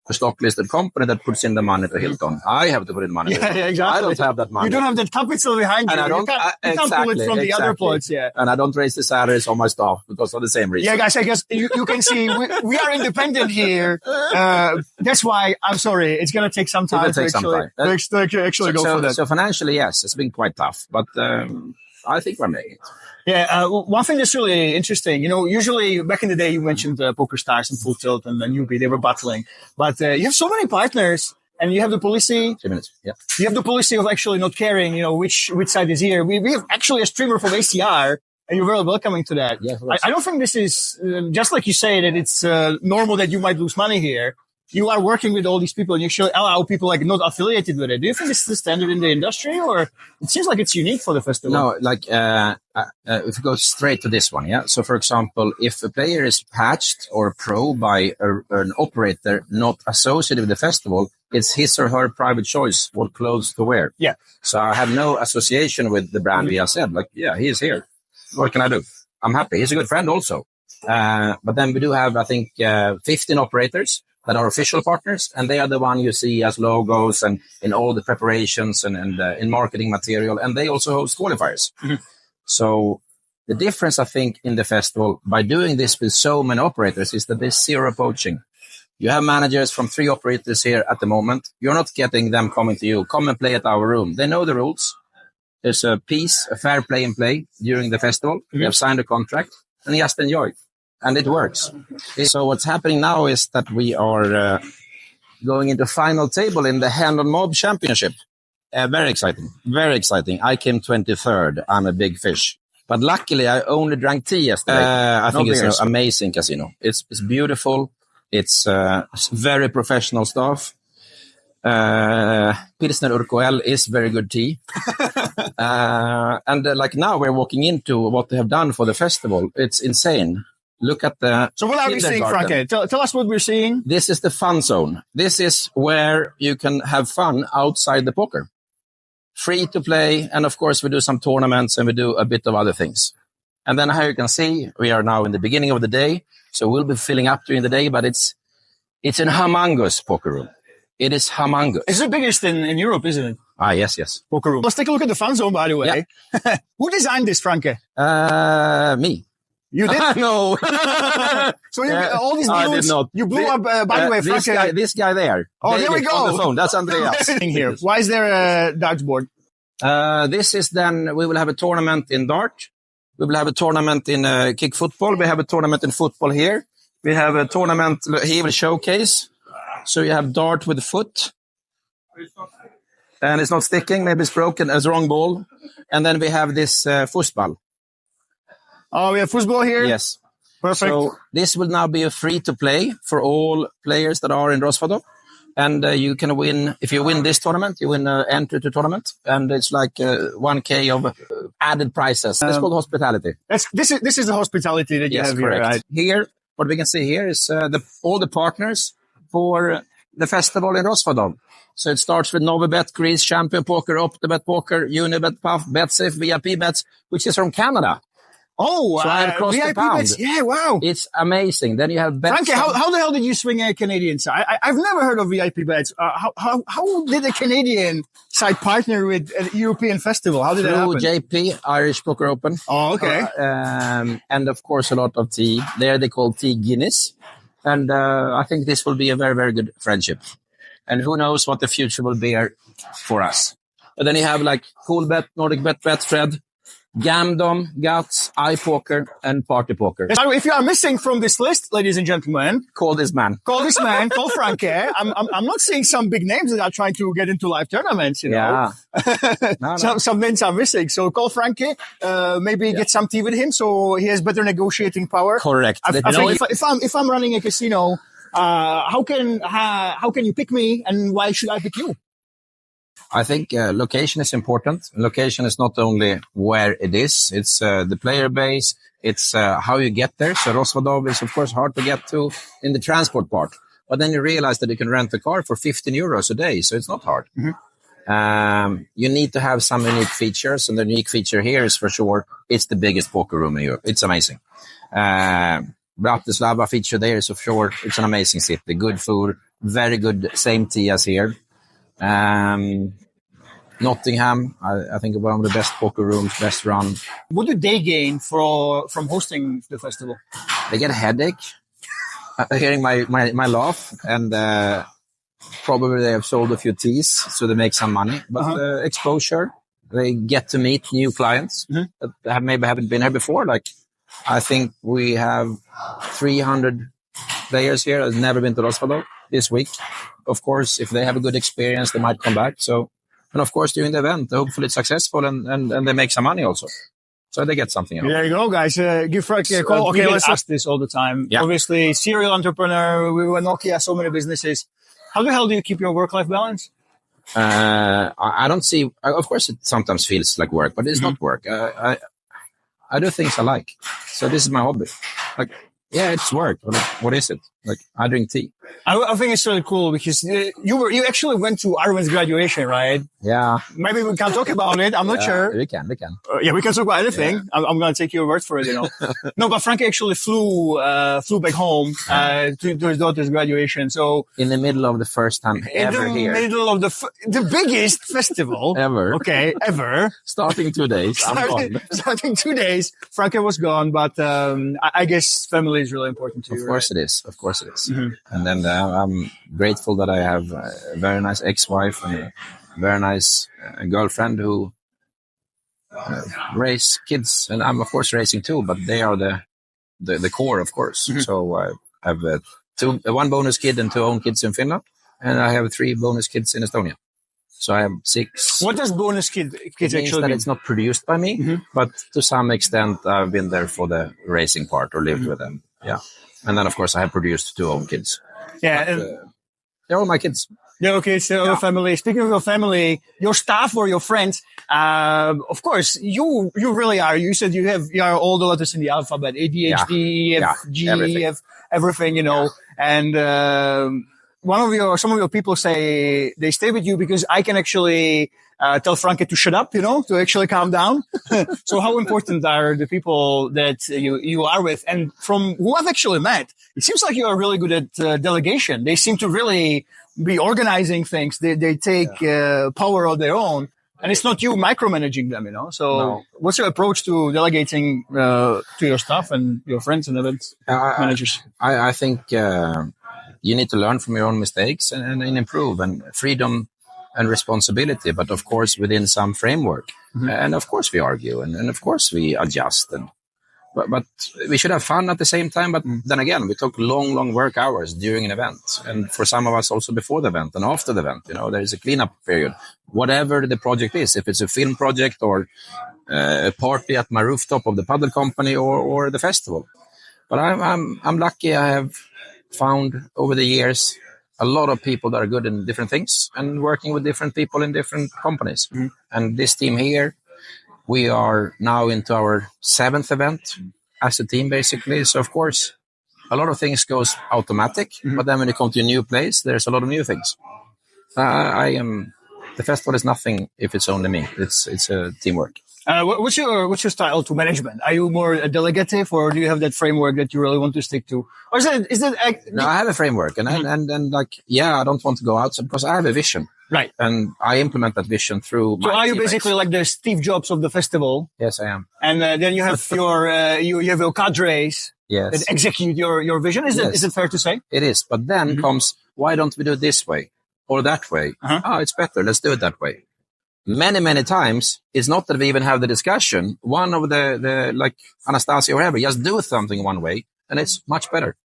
a stock-listed company that puts in the money to Hilton. I have to put in money. Yeah, exactly. I don't have that money. You don't have that capital behind you. And I don't, you can't pull it from the other plots, yeah. And I don't raise the salaries on my staff because of the same reason. Yeah, guys, I guess you can see we are independent here. That's why, I'm sorry, it's going to take some time to actually go for that. So financially, yes, it's been quite tough, but I think we're making it. Yeah, one thing that's really interesting, usually back in the day, you mentioned Poker Stars and Full Tilt and Newbie, they were battling. But you have so many partners and you have the policy. 2 minutes, yeah. You have the policy of actually not caring, which side is here. We have actually a streamer from ACR and you're very welcoming to that. Yeah, I don't think this is, just like you say, that it's normal that you might lose money here. You are working with all these people and you should allow people like not affiliated with it. Do you think this is the standard in the industry or it seems like it's unique for the festival? No, like, if you go straight to this one, yeah. So for example, if a player is patched or pro by an operator not associated with the festival, it's his or her private choice what clothes to wear. Yeah. So I have no association with the brand we have said. Like, yeah, he is here. What can I do? I'm happy. He's a good friend also. But then we do have, I think, 15 operators that are official partners, and they are the one you see as logos and in all the preparations and in marketing material, and they also host qualifiers. Mm-hmm. So the difference, I think, in the festival by doing this with so many operators is that there's zero poaching. You have managers from 3 operators here at the moment. You're not getting them coming to you, come and play at our room. They know the rules. There's a fair play and play during the festival. Mm-hmm. They have signed a contract and just enjoy. And it works. So what's happening now is that we are going into final table in the Hand on Mob Championship. Very exciting. Very exciting. I came 23rd. I'm a big fish. But luckily, I only drank tea yesterday. I think it's an amazing casino. It's beautiful. It's very professional stuff. Pilsner Urquell is very good tea. And like now we're walking into what they have done for the festival. It's insane. Look at the... So what are we seeing, Franke? Tell us what we're seeing. This is the Funzone. This is where you can have fun outside the poker. Free to play. And of course, we do some tournaments and we do a bit of other things. And then how you can see, we are now in the beginning of the day. So we'll be filling up during the day, but it's an humongous poker room. It is humongous. It's the biggest in Europe, isn't it? Yes. Poker room. Let's take a look at the Funzone, by the way. Yeah. Who designed this, Franke? Me. You did? No. So all these I did not. You blew up, by the way, Franke. This guy there. Oh, there we go. On the phone. That's Andreas. Here. Why is there a darts board? This is then, we will have a tournament in dart. We will have a tournament in kick football. We have a tournament in football here. We have a tournament, he will showcase. So you have dart with foot. And it's not sticking. Maybe it's broken. It's wrong ball. And then we have this football. Oh, we have football here? Yes. Perfect. So this will now be a free-to-play for all players that are in Rosvadov. And you can win, if you win this tournament, you win entry to tournament. And it's like 1K of added prizes. It's called hospitality. This is the hospitality that you have correct. here, right? Here, what we can see here is all the partners for the festival in Rosvadov. So it starts with Novibet, Greece, Champion Poker, OptiBet Poker, Unibet, Puff, BetSafe, VIP Bets, which is from Canada. Oh, so I have crossed VIP the pound. bets. Yeah, wow. It's amazing. Then you have bets. Franke, how the hell did you swing a Canadian side? I've never heard of VIP bets. How did a Canadian side partner with a European festival? How did that happen? JP, Irish Poker Open. Oh, okay. And of course, a lot of tea. There they call tea Guinness. And I think this will be a very, very good friendship. And who knows what the future will bear for us. But then you have like Coolbet, Nordic Bet, Betfred, Gamdom, Guts, iPoker, and Party Poker. If you are missing from this list, ladies and gentlemen, call this man. Call Franke. I'm not seeing some big names that are trying to get into live tournaments, you know. Yeah. No. Some names are missing. So call Franke, maybe get some tea with him so he has better negotiating power. Correct. If I'm running a casino, how can you pick me and why should I pick you? I think location is important. Location is not only where it is, it's the player base, it's how you get there. So Rosvadov is, of course, hard to get to in the transport part. But then you realize that you can rent a car for 15 euros a day, so it's not hard. Mm-hmm. You need to have some unique features, and the unique feature here is for sure, it's the biggest poker room in Europe. It's amazing. Bratislava feature there, so sure, it's an amazing city. Good food, very good, same tea as here. Nottingham, I think one of the best poker rooms, best run. What do they gain from hosting the festival? They get a headache hearing my laugh, and probably they have sold a few teas, so they make some money. But exposure, they get to meet new clients that maybe haven't been here before. Like, I think we have 300 players here that have never been to Rosvado this week. Of course, if they have a good experience, they might come back. So, and of course, during the event, hopefully it's successful and they make some money also. So they get something out. There you go, guys. Give Franke a call. Okay, let's ask this all the time. Yeah. Obviously, serial entrepreneur, we were Nokia, so many businesses. How the hell do you keep your work-life balance? I don't see, of course, it sometimes feels like work, but it's not work. I do things I like. So this is my hobby. Like, yeah, it's work. What is it? Like, I drink tea. I think it's really cool because you actually went to Arvin's graduation, right? Yeah. Maybe we can talk about it. I'm not sure. We can. Yeah, we can talk about anything. Yeah. I'm going to take your word for it, you know. No, but Franke actually flew back home to his daughter's graduation. So in the middle of the first time ever here. In the middle of the biggest festival ever. Okay, ever. Starting 2 days. Starting 2 days. Franke was gone, but I guess family is really important to you. Of course it is. And then I'm grateful that I have a very nice ex-wife and a very nice girlfriend who raise kids, and I'm of course raising too, but they are the core, of course. So I have one bonus kid and 2 own kids in Finland, and I have 3 bonus kids in Estonia. So I have 6. What does bonus kids actually mean? That it's not produced by me, but to some extent I've been there for the racing part or lived with them. Yeah. And then, of course, I have produced 2 own kids. Yeah. But, they're all my kids. Yeah, okay. So your family. Speaking of your family, your staff or your friends, of course, you really are. You said you are all the letters in the alphabet, ADHD, E, F, G, everything. F, everything, you know. And some of your people say they stay with you because I can actually tell Franke to shut up, you know, to actually calm down. So how important are the people that you are with? And from who I've actually met, it seems like you are really good at delegation. They seem to really be organizing things. They take power of their own. And it's not you micromanaging them, you know. So what's your approach to delegating to your staff and your friends and event managers? I think you need to learn from your own mistakes and improve, and freedom and responsibility, but of course within some framework. And of course we argue and of course we adjust, but we should have fun at the same time. But then again, we took long work hours during an event, and for some of us also before the event and after the event, you know, there is a cleanup period, whatever the project is, if it's a film project or a party at my rooftop of the paddle company or the festival. But I'm lucky. I have found over the years a lot of people that are good in different things and working with different people in different companies. And this team here, we are now into our 7th event as a team, basically. So, of course, a lot of things goes automatic, but then when you come to a new place, there's a lot of new things. The festival is nothing if it's only me. It's a teamwork. What's your style to management? Are you more a delegative, or do you have that framework that you really want to stick to? Or is that No, I have a framework, and I don't want to go outside because I have a vision, right? And I implement that vision through. So are you basically like the Steve Jobs of the festival? Yes, I am. And then you have you have your cadres that execute your vision. Is it fair to say? It is, but then comes, why don't we do it this way or that way? It's better. Let's do it that way. Many times, it's not that we even have the discussion. One of the like Anastasia or whatever, just do something one way, and it's much better.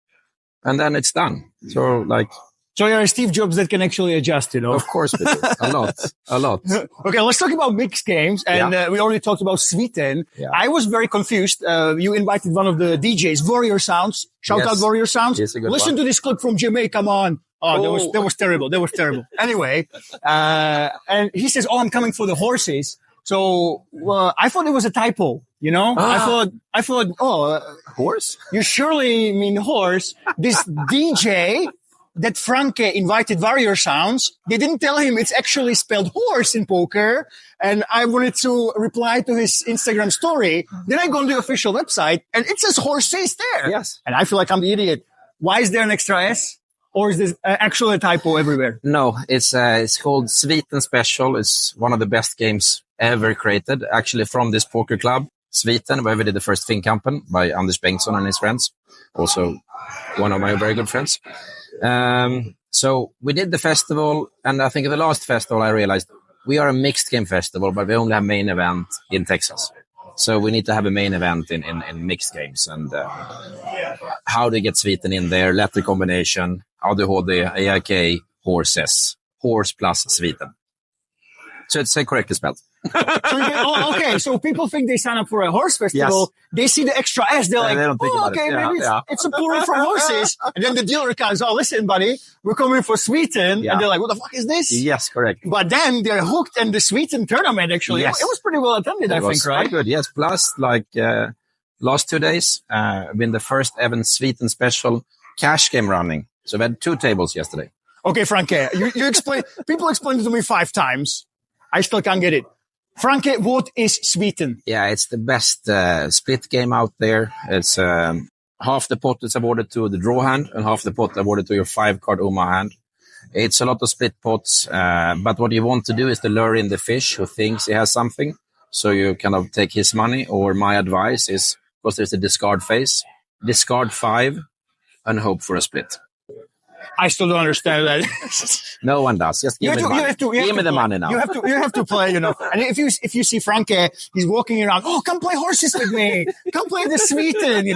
And then it's done. So you're a Steve Jobs that can actually adjust, you know? Of course we do. A lot. Okay, let's talk about mixed games. And we already talked about Sweden. Yeah. I was very confused. You invited one of the DJs, Warrior Sounds. Shout out Warrior Sounds. Listen to this clip from Jamaica, come on. Oh, that was terrible. That was terrible. Anyway, and he says, I'm coming for the horses. So, I thought it was a typo, you know? I thought, horse? You surely mean horse. This DJ that Franke invited Warrior Sounds. They didn't tell him it's actually spelled horse in poker. And I wanted to reply to his Instagram story. Then I go on the official website and it says horses there. Yes. And I feel like I'm the idiot. Why is there an extra S? Or is this actually a typo everywhere? No, it's called Sviten Special. It's one of the best games ever created, actually from this poker club, Sviten, where we did the first Finnkampen by Anders Bengtsson and his friends. Also one of my very good friends. So we did the festival, and I think at the last festival I realized we are a mixed game festival, but we only have main event in Texas. So we need to have a main event in mixed games. And how to get Sviten in there, letter combination, ADHD, AIK, horses, horse plus Sviten. So it's correctly spelled. Okay, so people think they sign up for a horse festival. Yes. They see the extra S. They're like, they don't think about okay, it. Yeah, maybe yeah. it's a plural from horses. And then the dealer comes, oh, listen, buddy, we're coming for Sweden. Yeah. And they're like, what the fuck is this? Yes, correct. But then they're hooked, and the Sweden tournament, actually, Yes. it was pretty well attended, I think, right? Quite good, yes. Plus, last 2 days, been the first ever Sweden special cash game running. So we had 2 tables yesterday. Okay, Franke, you explain, people explained it to me 5 times. I still can't get it. Franke, what is Sweden? Yeah, it's the best split game out there. It's half the pot is awarded to the draw hand and half the pot awarded to your 5-card Oma hand. It's a lot of split pots, but what you want to do is to lure in the fish who thinks he has something. So you kind of take his money, or my advice is, because there's a discard phase, discard 5 and hope for a split. I still don't understand that. No one does. Just give me the money. Give me the money now. You have to play, And if you see Franke, he's walking around, oh, come play horses with me. Come play the Sweden,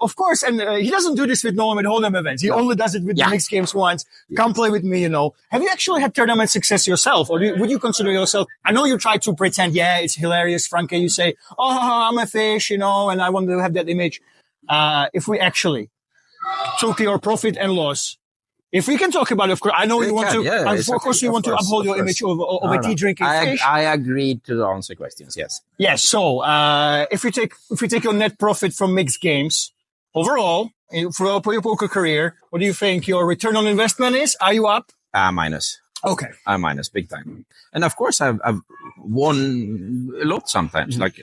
of course. And he doesn't do this with Noam at Hold'em events. He only does it with the mixed games once. Come play with me, Have you actually had tournament success yourself? Or would you consider yourself, I know you try to pretend, it's hilarious, Franke. You say, oh, I'm a fish, and I want to have that image. If we actually took your profit and loss. If we can talk about it, of course, I know you want to, of course, you want to uphold your image of a tea drinking fish. I agreed to answer questions, yes. Yes. So, if we take your net profit from mixed games overall for your poker career, what do you think your return on investment is? Are you up? Minus. Okay. Minus, big time. And of course, I've won a lot sometimes. Like,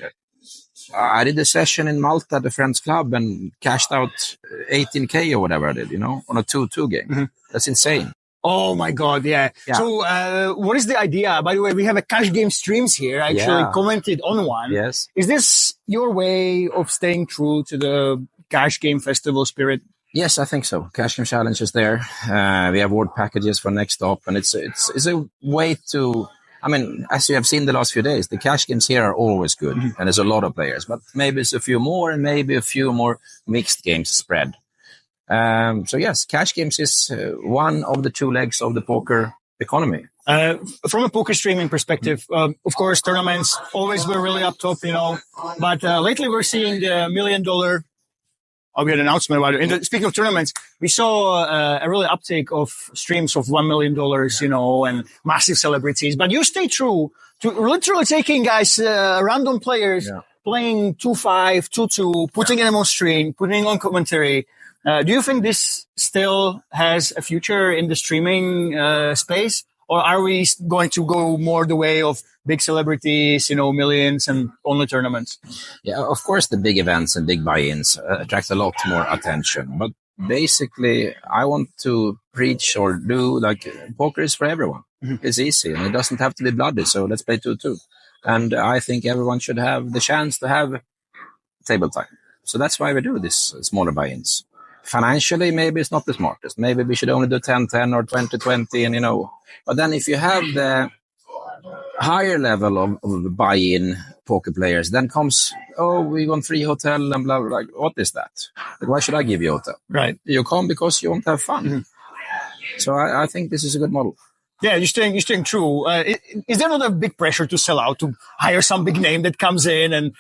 I did a session in Malta at a friend's club and cashed out 18K or whatever I did, on a 2-2 game. Mm-hmm. That's insane. Oh my God, yeah. So, what is the idea? By the way, we have a cash game streams here. I actually commented on one. Yes. Is this your way of staying true to the Cash Game Festival spirit? Yes, I think so. Cash Game Challenge is there. We have award packages for next up, and it's a way to. I mean, as you have seen the last few days, the cash games here are always good, and there's a lot of players. But maybe it's a few more, and maybe a few more mixed games spread. So yes, cash games is one of the 2 legs of the poker economy. From a poker streaming perspective, of course, tournaments always were really up top, But lately we're seeing the $1 million. We had an announcement about it. Speaking of tournaments, we saw a really uptake of streams of $1 million, and massive celebrities. But you stay true to literally taking guys, random players, playing 2-5, 2-2, putting them on stream, putting on commentary. Do you think this still has a future in the streaming space? Or are we going to go more the way of big celebrities, millions and only tournaments? Yeah, of course, the big events and big buy-ins attract a lot more attention. But basically, I want to preach or do poker is for everyone. Mm-hmm. It's easy and it doesn't have to be bloody. So let's play 2-2. And I think everyone should have the chance to have table time. So that's why we do this smaller buy-ins. Financially, maybe it's not the smartest. Maybe we should only do 10-10 or 20-20 and, But then if you have the higher level of buy-in poker players, then comes, we want free hotel and blah, blah, blah. What is that? Why should I give you a hotel? Right. You come because you want to have fun. Mm-hmm. So I think this is a good model. Yeah, you're staying true. Is there not a big pressure to sell out, to hire some big name that comes in and,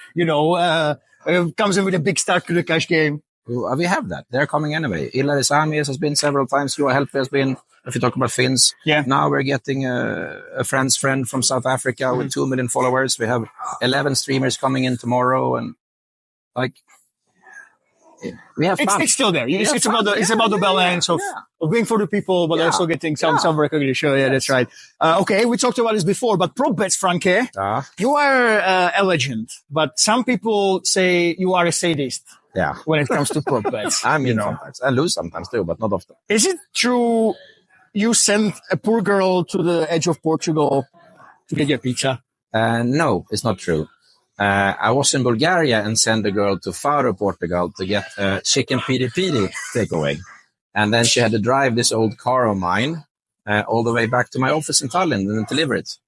comes in with a big start to the cash game? We have that. They're coming anyway. Ilari Samies has been several times. Joa Helpe has been, if you talk about Finns. Yeah. Now we're getting a friend's friend from South Africa with 2 million followers. We have 11 streamers coming in tomorrow. And we have fun. It's still there. It's fun. it's about the balance of being for the people, but also getting some recognition. Yeah, that's right. Okay, we talked about this before, but prop bets, Franke, you are a legend, but some people say you are a sadist. Yeah. When it comes to prop bets. I mean, sometimes I lose sometimes too, but not often. Is it true you sent a poor girl to the edge of Portugal to get your pizza? No, it's not true. I was in Bulgaria and sent a girl to Faro, Portugal to get a chicken piri piri takeaway. And then she had to drive this old car of mine all the way back to my office in Tallinn and deliver it.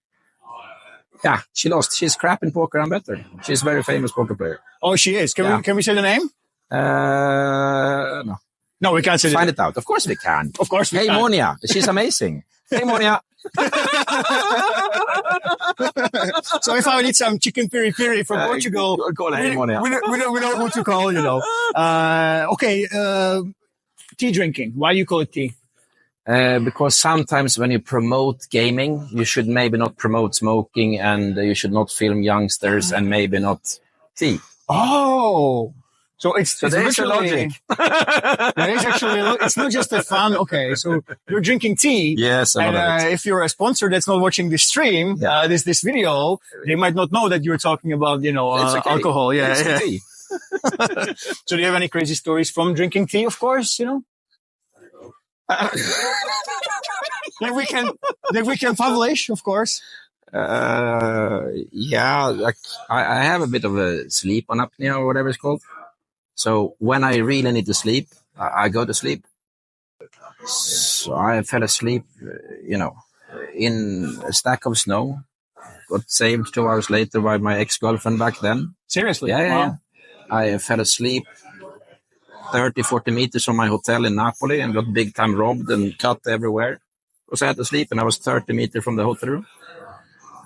Yeah, she lost. She's crap in poker. I'm better. She's a very famous poker player. Oh, she is. Can we say the name? No. No, we can't say Find it out. Of course we can. Of course we can. Hey, Monia. She's amazing. Hey, Monia. So if I need some chicken piri piri from Portugal, call her, Monia. We know who to call, Okay, tea drinking. Why do you call it tea? Because sometimes when you promote gaming, you should maybe not promote smoking, and you should not film youngsters, and maybe not tea. Oh, so it's there's a logic. There is actually it's not just a fun. Okay, so you're drinking tea. Yes, and if you're a sponsor that's not watching this stream, this video, they might not know that you're talking about alcohol. Yeah. Tea. So do you have any crazy stories from drinking tea? Of course, that we can publish, of course. Like I have a bit of a sleep on apnea or whatever it's called. So when I really need to sleep, I go to sleep. So I fell asleep, in a stack of snow. Got saved 2 hours later by my ex-girlfriend back then. Seriously? Yeah. I fell asleep 30, 40 meters from my hotel in Napoli and got big time robbed and cut everywhere. Because I had to sleep and I was 30 meters from the hotel room.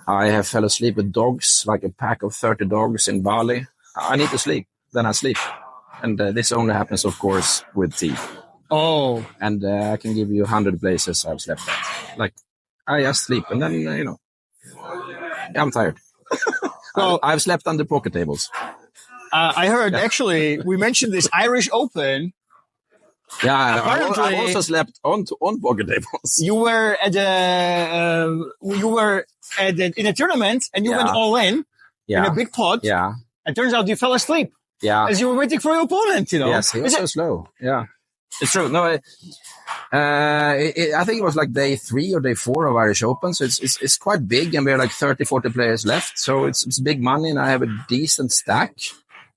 I have fell asleep with dogs, like a pack of 30 dogs in Bali. I need to sleep. Then I sleep. And this only happens, of course, with tea. Oh. And I can give you 100 places I've slept at. Like, I just sleep. And then, I'm tired. Well, I've slept under poker tables. I heard, actually, we mentioned this Irish Open. Yeah, I also slept on poker tables. You were in a tournament and you went all in a big pot. Yeah. It turns out you fell asleep. Yeah. As you were waiting for your opponent, Yes, he was so slow. Yeah. It's true. No, I think it was like day 3 or day 4 of Irish Open. So it's quite big and we are like 30, 40 players left. So it's big money and I have a decent stack.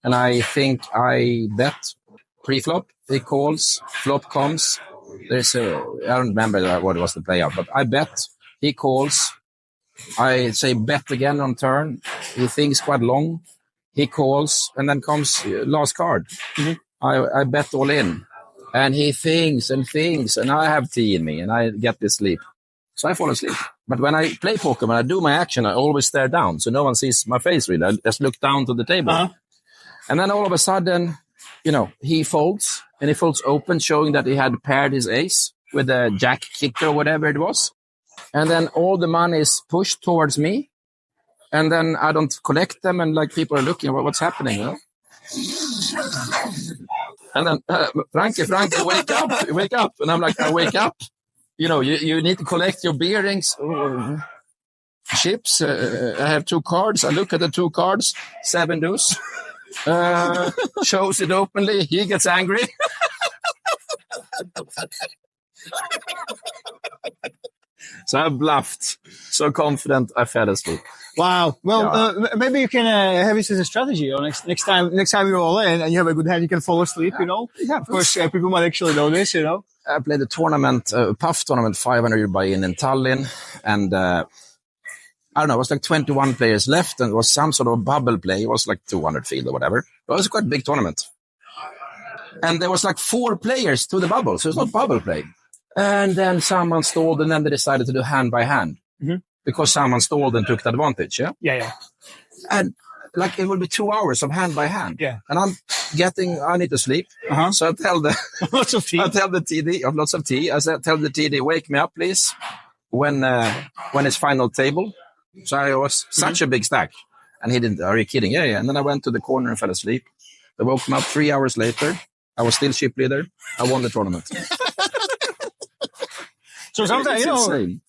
And I think I bet pre-flop. He calls, flop comes. I don't remember what was the playout, but I bet. He calls. I say bet again on turn. He thinks quite long. He calls, and then comes last card. Mm-hmm. I bet all in. And he thinks, and I have tea in me, and I get this sleep. So I fall asleep. But when I play poker, when I do my action, I always stare down, so no one sees my face really. I just look down to the table. Uh-huh. And then all of a sudden, he folds, and he folds open, showing that he had paired his ace with a jack kicker or whatever it was. And then all the money is pushed towards me. And then I don't collect them, and like people are looking, what's happening? And then, Franke, wake up. And I'm like, I wake up. You need to collect your bearings, chips. I have 2 cards. I look at the 2 cards, 7 deuce. Shows it openly. He gets angry. So I bluffed. So confident, I fell asleep. Wow. Well, maybe you can have it as a strategy. Or next time you're all in and you have a good hand, you can fall asleep. Yeah, of course, people might actually know this. I played a tournament, puff tournament, 500 buy-in in Tallinn, and I don't know, it was like 21 players left, and it was some sort of bubble play. It was like 200 field or whatever. But it was quite a big tournament, and there was like 4 players to the bubble, so it's not bubble play. And then someone stalled, and then they decided to do hand by hand. Mm-hmm. Because someone stalled and took the advantage, yeah? Yeah. And like it will be 2 hours of hand by hand. Yeah. And I need to sleep. Uh-huh. So I tell lots of tea. I tell the TD, of lots of tea. I tell the TD, wake me up, please, when it's final table. So I was such a big stack. And he didn't, are you kidding? Yeah. And then I went to the corner and fell asleep. They woke me up 3 hours later. I was still ship leader. I won the tournament. So sometimes, It's you know, insane.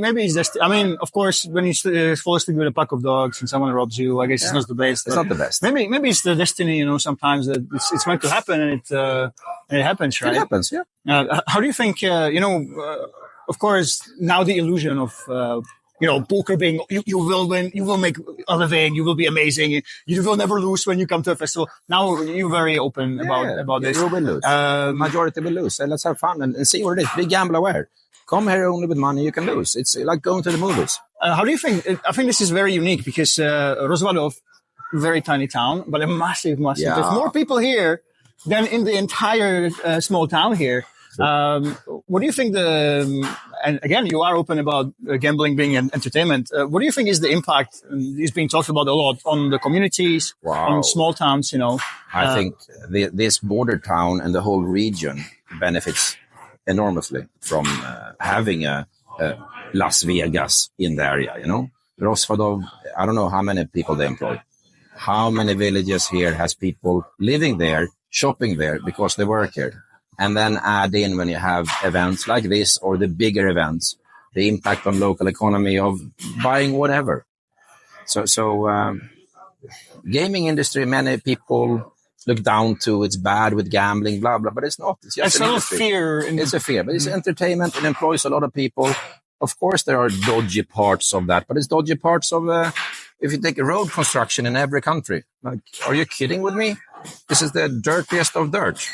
maybe it's just, I mean, of course, when you fall asleep with a pack of dogs and someone robs you, I guess it's not the best. It's not the best. Maybe it's the destiny, you know, sometimes that it's meant to happen and it happens, right? It happens, yeah. How do you think, of course, now the illusion of, poker being, you will win, you will make a living, you will be amazing, you will never lose when you come to a festival. Now you're very open about this. You will lose. Majority will lose. Let's have fun and see what it is. Be gamble aware. Come here only with money you can lose. It's like going to the movies. How do you think? I think this is very unique because Rozvadov, very tiny town, but a massive. Yeah. There's more people here than in the entire small town here. What do you think and again, you are open about gambling being an entertainment. What do you think is the impact, is being talked about a lot, on the communities, on small towns, you know? I think this border town and the whole region benefits enormously from having a Las Vegas in the area, you know? Rozvadov, I don't know how many people they employ. How many villages here has people living there, shopping there because they work here? And then add in, when you have events like this or the bigger events, the impact on local economy of buying whatever. So gaming industry, many people look down to, it's bad with gambling, blah, blah, but it's not. It's just a fear. It's a fear, but it's entertainment. It employs a lot of people. Of course, there are dodgy parts of that, but it's dodgy parts of, if you take a road construction in every country, like, are you kidding with me? This is the dirtiest of dirt.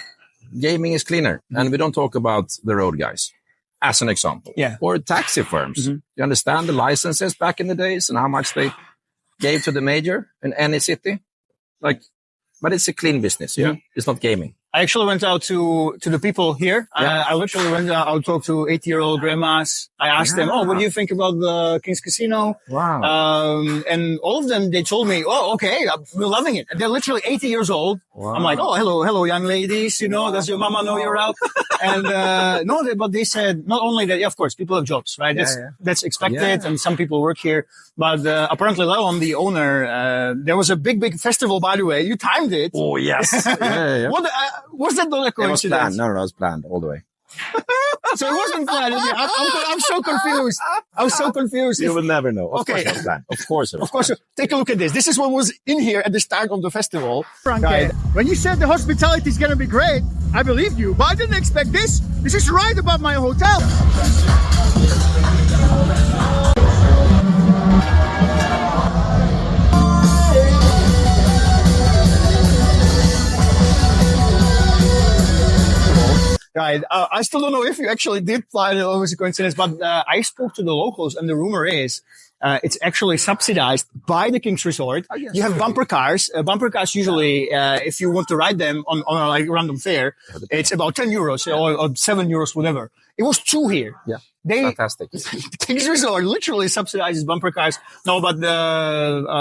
Gaming is cleaner. And we don't talk about the road guys, as an example. Yeah. Or taxi firms. You understand the licenses back in the days and how much they gave to the major in any city? But it's a clean business. Yeah. It's not gaming. I actually went out to the people here. Yeah. I literally went out, I talked to 80-year-old grandmas. I asked them, what do you think about the King's Casino? Wow. And all of them, they told me, okay, we're loving it. They're literally 80 years old. Wow. I'm like, hello, young ladies. You know, does your mama know you're out? And, but they said, not only that, of course, people have jobs, right? That's expected. Yeah. And some people work here. But, apparently, Leon, the owner, there was a big festival, by the way. You timed it. Oh, yes. yeah. Was that not a coincidence? It was planned. No, it was planned all the way. So it wasn't planned. I'm so confused. I'm so confused. You will never know. Of Okay. course it was planned. Of course it was Of course. Take a look at this. This is what was in here at the start of the festival. Franke, when you said the hospitality is going to be great, I believed you, but I didn't expect this. This is right above my hotel. Right. I still don't know if you actually did fly. It was a coincidence, but I spoke to the locals, and the rumor is it's actually subsidized by the King's Resort. You have bumper cars. Bumper cars usually, if you want to ride them on a like random fare, it's about 10 euros or 7 euros, whatever. It was 2 here. Yeah. Fantastic. King's Resort literally subsidizes bumper cars. No, but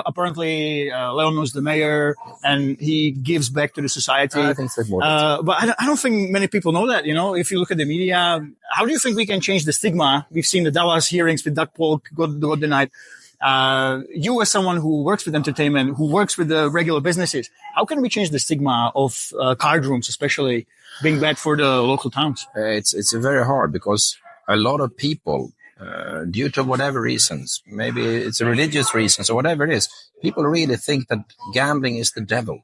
apparently Leon was the mayor, and he gives back to the society. I think so. But I don't think many people know that. You know, if you look at the media, how do you think we can change the stigma? We've seen the Dallas hearings with Doug Polk got denied. You, as someone who works with entertainment, who works with the regular businesses, how can we change the stigma of card rooms, especially being bad for the local towns? It's very hard because a lot of people, due to whatever reasons, maybe it's a religious reasons or whatever it is, people really think that gambling is the devil.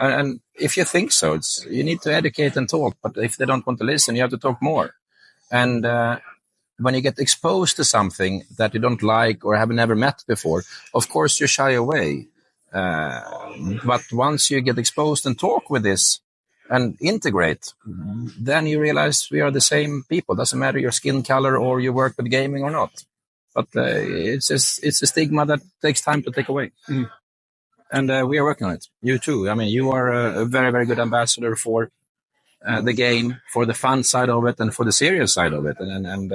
And if you think so, you need to educate and talk. But if they don't want to listen, you have to talk more. And when you get exposed to something that you don't like or have never met before, of course you shy away. But once you get exposed and talk with this and integrate, then you realize we are the same people. Doesn't matter your skin color or you work with gaming or not. But it's a stigma that takes time to take away. And we are working on it. You too. I mean, you are a very, very good ambassador for the game, for the fun side of it and for the serious side of it. And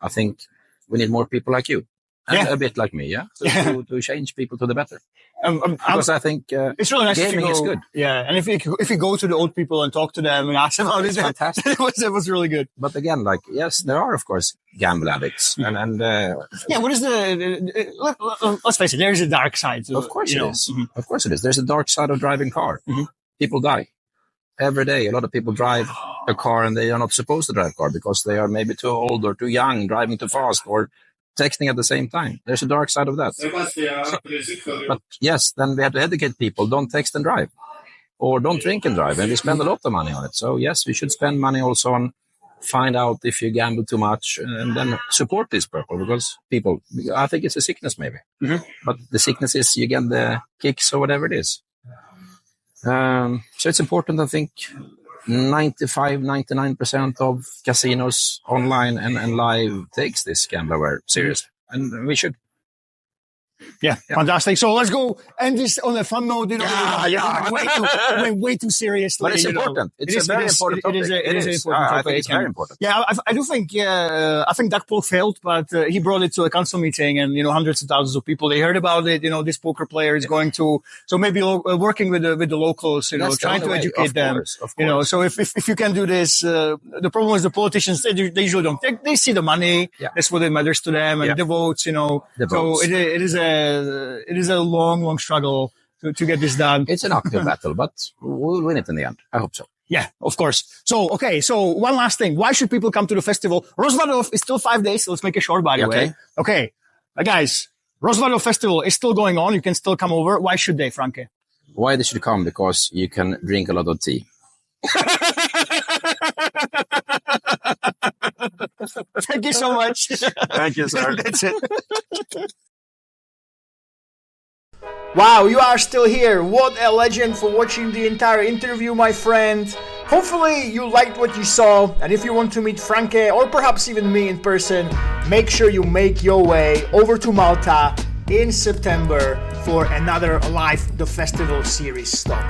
I think we need more people like you. And a bit like me, to change people to the better. Because I think it's really nice gaming is good. Yeah, and if you go to the old people and talk to them and ask them how it is, fantastic. it was really good. But again, yes, there are of course gamble addicts, and what is let's face it, there is a dark side. Of course it is. Mm-hmm. Of course it is. There's a dark side of driving car. People die. every day. A lot of people drive a car and they are not supposed to drive a car because they are maybe too old or too young, driving too fast or texting at the same time. There's a dark side of that. But yes, then we have to educate people. Don't text and drive, or don't drink and drive. And we spend a lot of money on it. So yes, we should spend money also on find out if you gamble too much and then support these people. I think it's a sickness maybe. Mm-hmm. But the sickness is you get the kicks or whatever it is. So it's important, I think, 99% of casinos online and live takes this gambleware seriously. And we should. Yeah, fantastic. So let's go end this on a fun note. Way too seriously. But it's important. It's a very important topic. It is an important topic. I think it's very important. Yeah, I do think, I think Doug Polk failed, but he brought it to a council meeting and, hundreds of thousands of people, they heard about it. This poker player is going to, so maybe working with the locals, trying to educate them, of course. So if you can do this, the problem is the politicians, they usually don't. They see the money. Yeah. That's what it matters to them and the votes, The So votes. it is a long struggle to get this done. It's an uphill battle, but we'll win it in the end. I hope so. Yeah, of course. So one last thing. Why should people come to the festival? Rozvadov is still 5 days. So let's make it short, by the way. Okay. Guys, Rozvadov Festival is still going on. You can still come over. Why should they, Franke? Why they should come? Because you can drink a lot of tea. Thank you so much. Thank you, sir. That's it. Wow, you are still here. What a legend for watching the entire interview, my friend. Hopefully you liked what you saw, and if you want to meet Franke or perhaps even me in person, make sure you make your way over to Malta in September for another Live the Festival series stop.